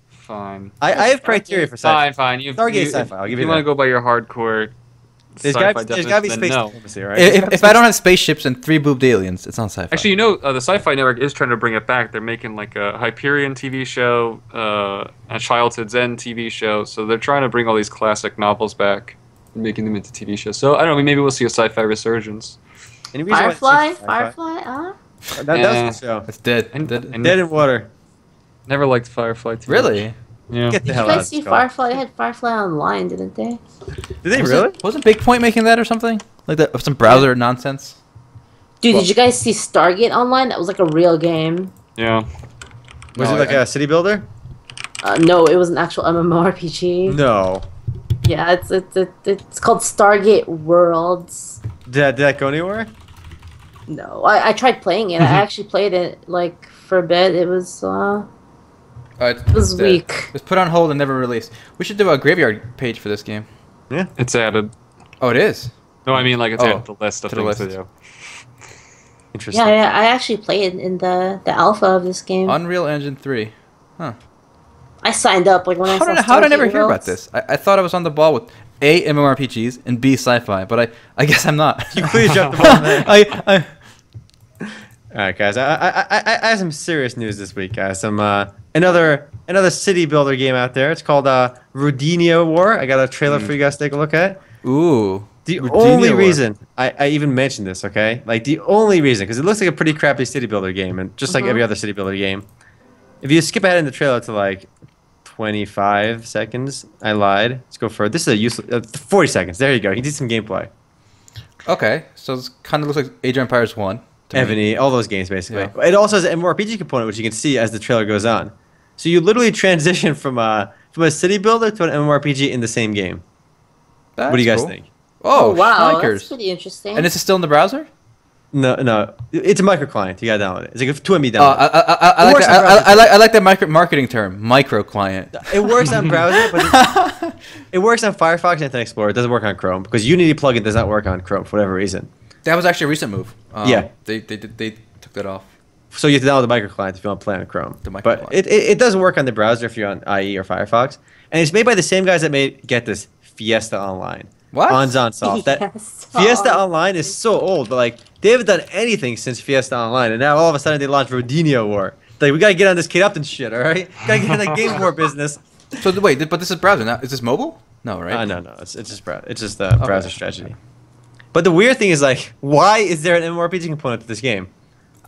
Fine. I have criteria for sci-fi. Fine. Stargate's sci-fi, I'll give if you you want to that. go by your hardcore There's sci-fi got to be definition, space then no. diplomacy, right? If I don't have spaceships and 3 boobed aliens, it's not sci-fi. Actually, you know, the Sci-Fi Network is trying to bring it back. They're making like a Hyperion TV show, a Childhood Zen TV show. So they're trying to bring all these classic novels back and making them into TV shows. So I don't know. Maybe we'll see a sci-fi resurgence. Any reason why it's Firefly? sci-fi? Firefly? Huh? That was the show. it's dead. And- Dead. and- Dead in Water. Never liked Firefly too. Really? Yeah. Get the Did hell you out guys of see this call. Firefly? They had Firefly Online, didn't they? Did they really? Wasn't Big Point making that or something? Like that, some browser nonsense? Dude, Well- did you guys see Stargate Online? That was like a real game. Yeah. Was No, it like I- a city builder? No, it was an actual MMORPG. No. Yeah, it's called Stargate Worlds. Did that go anywhere? No, I tried playing it. I actually played it like for a bit. It was It was weak. It was put on hold and never released. We should do a graveyard page for this game. It's added. Oh, it is? No, I mean like it's Oh, added to the list of to the things to list. do. Interesting. Yeah, I actually played in the alpha of this game. Unreal Engine 3. I signed up like when I saw How did I never Stargate hear about Worlds. this? I thought I was on the ball with A, MMORPGs, and B, sci-fi, but I guess I'm not. You clearly dropped the ball there. I All right, guys. I have some serious news this week, guys. Some another city builder game out there. It's called Rodinia War. I got a trailer for you guys to take a look at. Ooh. The Rodinia only War. reason I even mentioned this, okay? Like the only reason, because it looks like a pretty crappy city builder game, and just like every other city builder game. If you skip ahead in the trailer to like 25 seconds, I lied. Let's go further. This is a useless 40 seconds. There you go. You did some gameplay. Okay, so it kind of looks like Age of Empires 1. to me. Ebony, all those games basically. Yeah. It also has an MMORPG component, which you can see as the trailer goes on. So you literally transition from a city builder to an MMORPG in the same game. What do you guys That's cool. think? Oh, wow, shnikers. that's pretty interesting. And this is still in the browser? No, it's a microclient. You gotta download it. It's like a 2 MB Oh, download. I It like works that. on browser. I like that marketing term, micro client. It works on browser, but it works on Firefox and Internet Explorer. It doesn't work on Chrome because Unity plugin does not work on Chrome for whatever reason. That was actually a recent move. Yeah. They took that off. So you have to download the microclient if you want to play on Chrome. The But microclient. it does work on the browser if you're on IE or Firefox, and it's made by the same guys that made Fiesta Online. What? On Zonsoft. That Fiesta Fiesta Online is so old, but like they haven't done anything since Fiesta Online, and now all of a sudden they launched Rodinia War. Like we gotta get on this Kate Upton shit, all right? Gotta get in the game war business. So wait, but this is browser now. Is this mobile? No, right? No, it's just browser strategy. But the weird thing is like, why is there an MMORPG component to this game?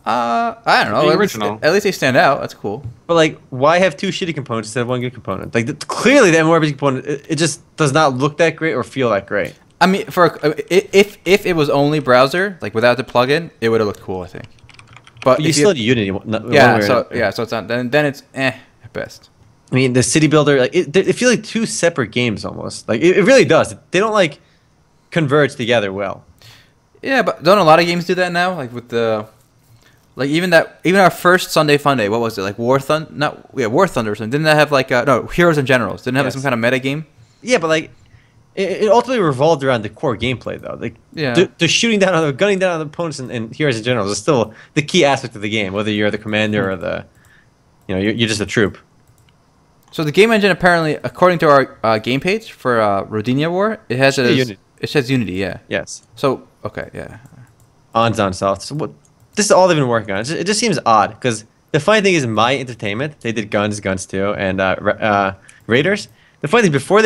I don't know. The At least, original. at least they stand out. That's cool. But like, why have 2 shitty components instead of 1 good component? Like clearly the MMORPG component, it just does not look that great or feel that great. I mean, if it was only browser, like without the plugin, it would have looked cool. I think. But You if still need Unity. so it's not. Then it's at best. I mean, the city builder, like it feels like 2 separate games almost. Like it really does. They don't like converge together well. Yeah, but don't a lot of games do that now? Like with the, like even our first Sunday Funday, what was it? Like War Thunder or something. Didn't that have like no Heroes and Generals? Didn't it have Yes. some kind of meta game? Yeah, but like it ultimately revolved around the core gameplay, though. Like, Yeah. the shooting down on the gunning down on the opponents and heroes in general is still the key aspect of the game. Whether you're the commander or the, you're just a troop. So the game engine apparently, according to our game page for Rodinia War, it has Unity. it says Unity. Yeah. Yes. So okay, yeah. On soft. So this is all they've been working on. It just seems odd because the funny thing is, My Entertainment, they did Guns 2, and Raiders. The funny thing, before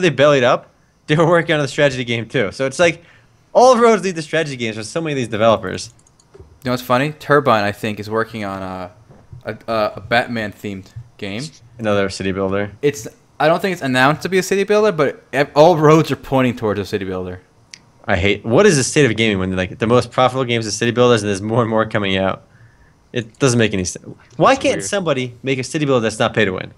they bellied up, they were working on the strategy game too. So it's like all roads lead to strategy games for so many of these developers. You know what's funny? Turbine, I think, is working on a Batman themed game. Another city builder. I don't think it's announced to be a city builder, but all roads are pointing towards a city builder. What is the state of gaming when the most profitable games are city builders and there's more and more coming out? It doesn't make any sense. Why can't weird. somebody make a city builder that's not pay to win?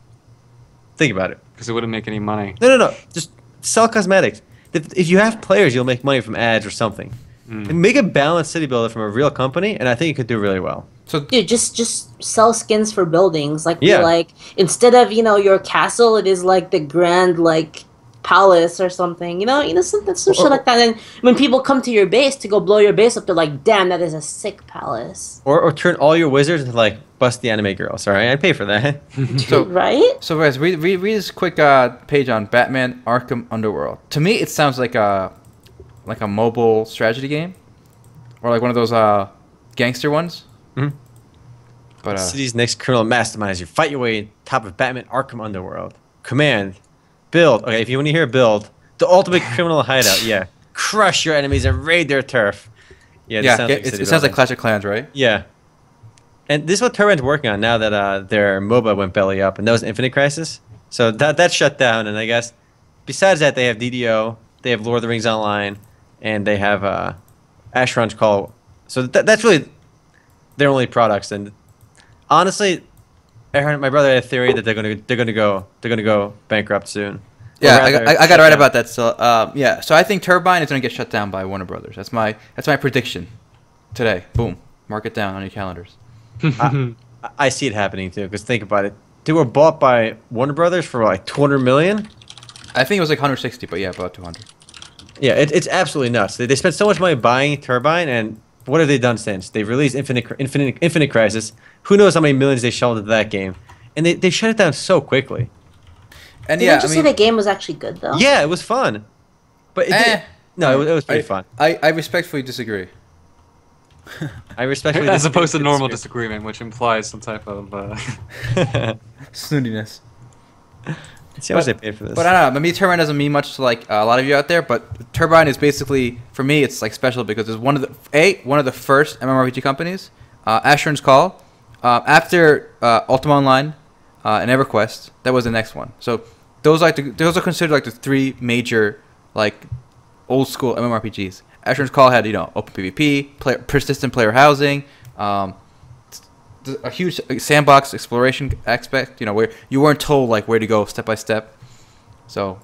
Think about it. Because it wouldn't make any money. No. Just sell cosmetics. If you have players, you'll make money from ads or something. And make a balanced city builder from a real company, and I think it could do really well. So Dude, just sell skins for buildings. Yeah. Like instead of your castle, it is like the grand palace or something. Some shit like that. And when people come to your base to go blow your base up, they're like, "Damn, that is a sick palace." Or turn all your wizards into bust the anime girls. All right, I'd pay for that. so Right? So guys, read this quick page on Batman Arkham Underworld. To me, it sounds like a mobile strategy game, or like one of those gangster ones. Mhm. But City's next criminal mastermind as you fight your way top of Batman Arkham Underworld. Command, build. Okay, if you want to hear build, the ultimate criminal hideout. Yeah, crush your enemies and raid their turf. Yeah, this sounds like it sounds like Clash of Clans, right? Yeah. And this is what Turbine's working on now that their MOBA went belly up, and that was Infinite Crisis. So that shut down, and I guess besides that, they have DDO, they have Lord of the Rings Online, and they have Asheron's Call. So that's really their only products. And honestly, Aaron, my brother had a theory that they're gonna go bankrupt soon. Yeah, I got to write about that. So yeah, so I think Turbine is gonna get shut down by Warner Brothers. That's my prediction today. Boom, mark it down on your calendars. I see it happening too. Because think about it, they were bought by Warner Brothers for like 200 million. I think it was like 160, but yeah, about 200. Yeah, it's absolutely nuts. They spent so much money buying Turbine, and what have they done since? They've released Infinite Crisis. Who knows how many millions they shelled into that game, and they shut it down so quickly. And Didn't you say the game was actually good though? Yeah, it was fun, but it was pretty fun. I respectfully disagree. I respectfully As opposed to disagree. normal disagreement, which implies some type of... Snootiness. Let's see how much they paid for this. But I don't know. Maybe Turbine doesn't mean much to like a lot of you out there. But Turbine is basically, for me, it's like special because it's one of the first MMORPG companies. Asheron's Call, after Ultima Online, and EverQuest. That was the next one. So those are considered like the three major like old school MMORPGs. Asheron's Call had open PvP, persistent player housing, a huge sandbox exploration aspect. Where you weren't told like where to go step by step. So,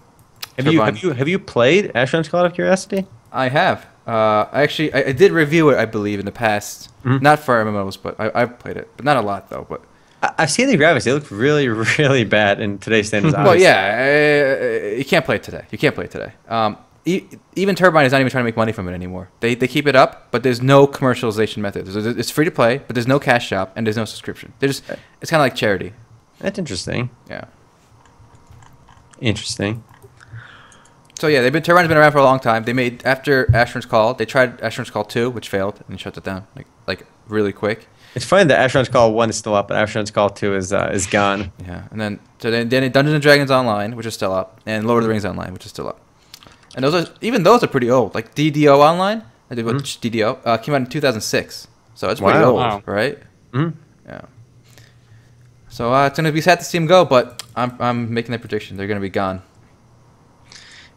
have you played Asheron's Call out of curiosity? I have. I did review it, I believe, in the past. Mhm. Not for MMOs, but I've played it, but not a lot though. But I've seen the graphics; they look really, really bad in today's standards. well, yeah, you can't play it today. You can't play it today. Even Turbine is not even trying to make money from it anymore. They keep it up, but there's no commercialization method. It's free to play, but there's no cash shop and there's no subscription. It's kind of like charity. That's interesting. Yeah. Interesting. So yeah, Turbine's been around for a long time. They made after Asheron's Call. They tried Asheron's Call 2, which failed, and shut it down like really quick. It's funny that Asheron's Call 1 is still up, but Asheron's Call 2 is gone. Yeah, and then Dungeons and Dragons Online, which is still up, and Lord of the Rings Online, which is still up. And those are pretty old. Like DDO Online, DDO came out in 2006, so it's pretty Wow. old, Wow. right? Mhm. Yeah. So it's gonna be sad to see them go, but I'm making that prediction. They're gonna be gone.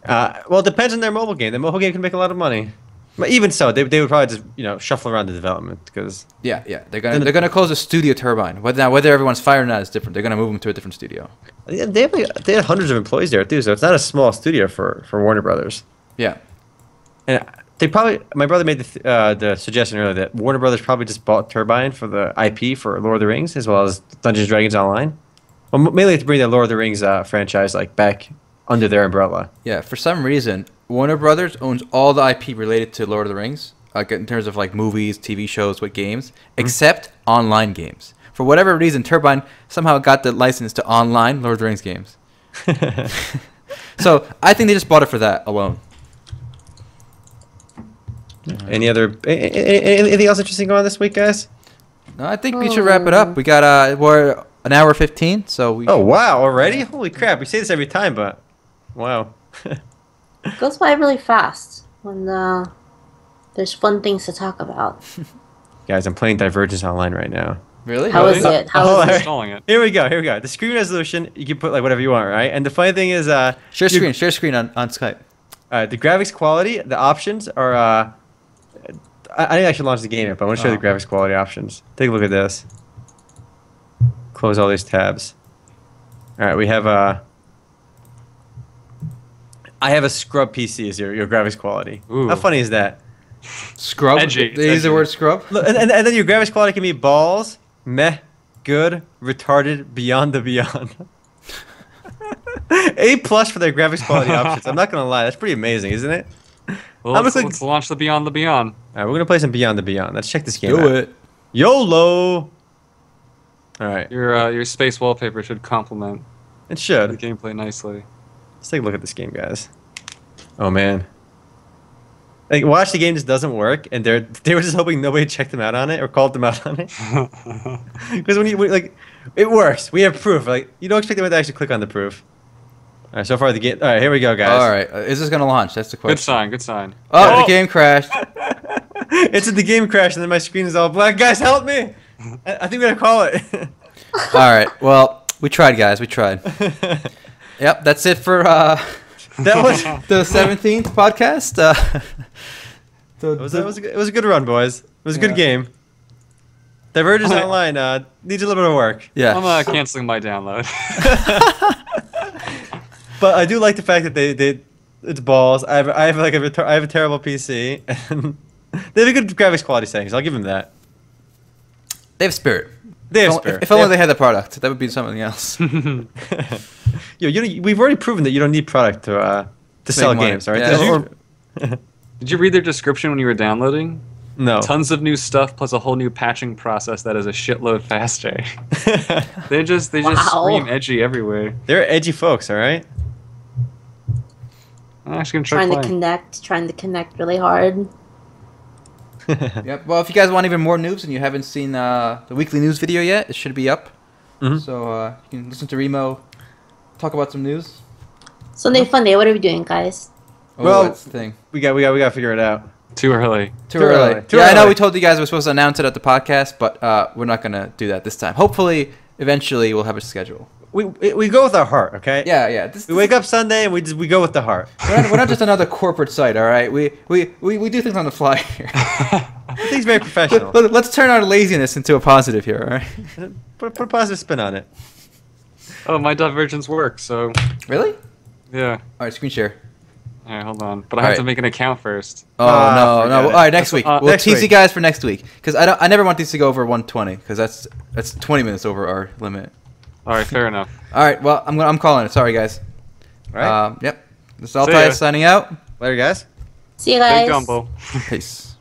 Well, it depends on their mobile game. The mobile game can make a lot of money. But even so, they would probably just shuffle around the development because Yeah, they're gonna close the studio Turbine. Whether everyone's fired or not is different. They're gonna move them to a different studio. they have hundreds of employees there too. So it's not a small studio for Warner Brothers. Yeah. And my brother made the suggestion earlier that Warner Brothers probably just bought Turbine for the IP for Lord of the Rings as well as Dungeons and Dragons Online. Well, mainly to bring the Lord of the Rings franchise back under their umbrella. Yeah, for some reason, Warner Brothers owns all the IP related to Lord of the Rings, like in terms of like movies, TV shows, with games, except online games. For whatever reason, Turbine somehow got the license to online Lord of the Rings games. So I think they just bought it for that alone. Anything else interesting going on this week, guys? No, I think we should wrap it up. We got we're an hour 15, so we. Oh wow, already? Holy crap! We say this every time, but wow. It goes by really fast when there's fun things to talk about. Guys, I'm playing Divergence online right now. Really? How is it? How is it? Installing it. Here we go. The screen resolution, you can put like whatever you want, right? And the funny thing is, Share screen on Skype. the graphics quality, the options are. I think I should launch the game yet, but I want to show you the graphics quality options. Take a look at this. Close all these tabs. All right, we have I have a scrub PC as your graphics quality. Ooh. How funny is that? Scrub. Edgy. They use the word scrub. Look, and then your graphics quality can be balls, meh, good, retarded, beyond the beyond. A+ for their graphics quality options. I'm not gonna lie, that's pretty amazing, isn't it? Well, let's launch the Beyond the Beyond. All right, we're gonna play some Beyond the Beyond. Let's check this game out. Do it. YOLO. All right, Your space wallpaper should complement it the should. gameplay nicely. Let's take a look at this game, guys. Oh man. Like, watch the game just doesn't work, and they were just hoping nobody checked them out on it or called them out on it. Because when like, it works. We have proof. Like, you don't expect them to actually click on the proof. All right, so far the game. All right, here we go, guys. All right, is this gonna launch? That's the question. Good sign. Good sign. Oh, the game crashed. It's the game crashed, and then my screen is all black. Guys, help me! I think we gotta call it. All right. Well, we tried, guys. We tried. Yep, that's it for That was the 17th podcast. it was a good run, boys. It was a good game. Divergence Online needs a little bit of work. Yeah. I'm canceling my download. But I do like the fact that it's balls. I have a terrible PC, and they have a good graphics quality settings. I'll give them that. They have spirit. They have spirit. If only they had the product, that would be something else. We've already proven that you don't need product to sell money. games, right? Yeah. Did you read their description when you were downloading? No. Tons of new stuff plus a whole new patching process that is a shitload faster. they just scream edgy everywhere. They're edgy folks, all right? I'm actually gonna try Trying to connect really hard. Yep. Well, if you guys want even more news and you haven't seen the weekly news video yet, it should be up. Mhm. So you can listen to Remo talk about some news. Sunday fun day. What are we doing, guys? Oh, Well, that's the thing. We gotta figure it out. Too early. Too early. Too Yeah, I know early. we told you guys we're supposed to announce it at the podcast, but we're not gonna do that this time. Hopefully, eventually, we'll have a schedule. We go with our heart, okay? Yeah. We wake up Sunday and we go with the heart. We're not just another corporate site, all right? We do things on the fly here. I think it's very professional. Let's turn our laziness into a positive here, all right? Put a positive spin on it. Oh, my Divergence works, so Really? yeah. All right, screen share. Alright, hold on. But I have to Alright. make an account first. Oh Ah, no! forget it. All right, next week we'll next tease week. you guys for next week because I never want these to go over 120 because that's 20 minutes over our limit. Alright, fair enough. All right, well I'm calling it. Sorry guys. All right? Yep. This is See ya. Altai signing out. Later, guys. See you guys. Big gumbo. Peace.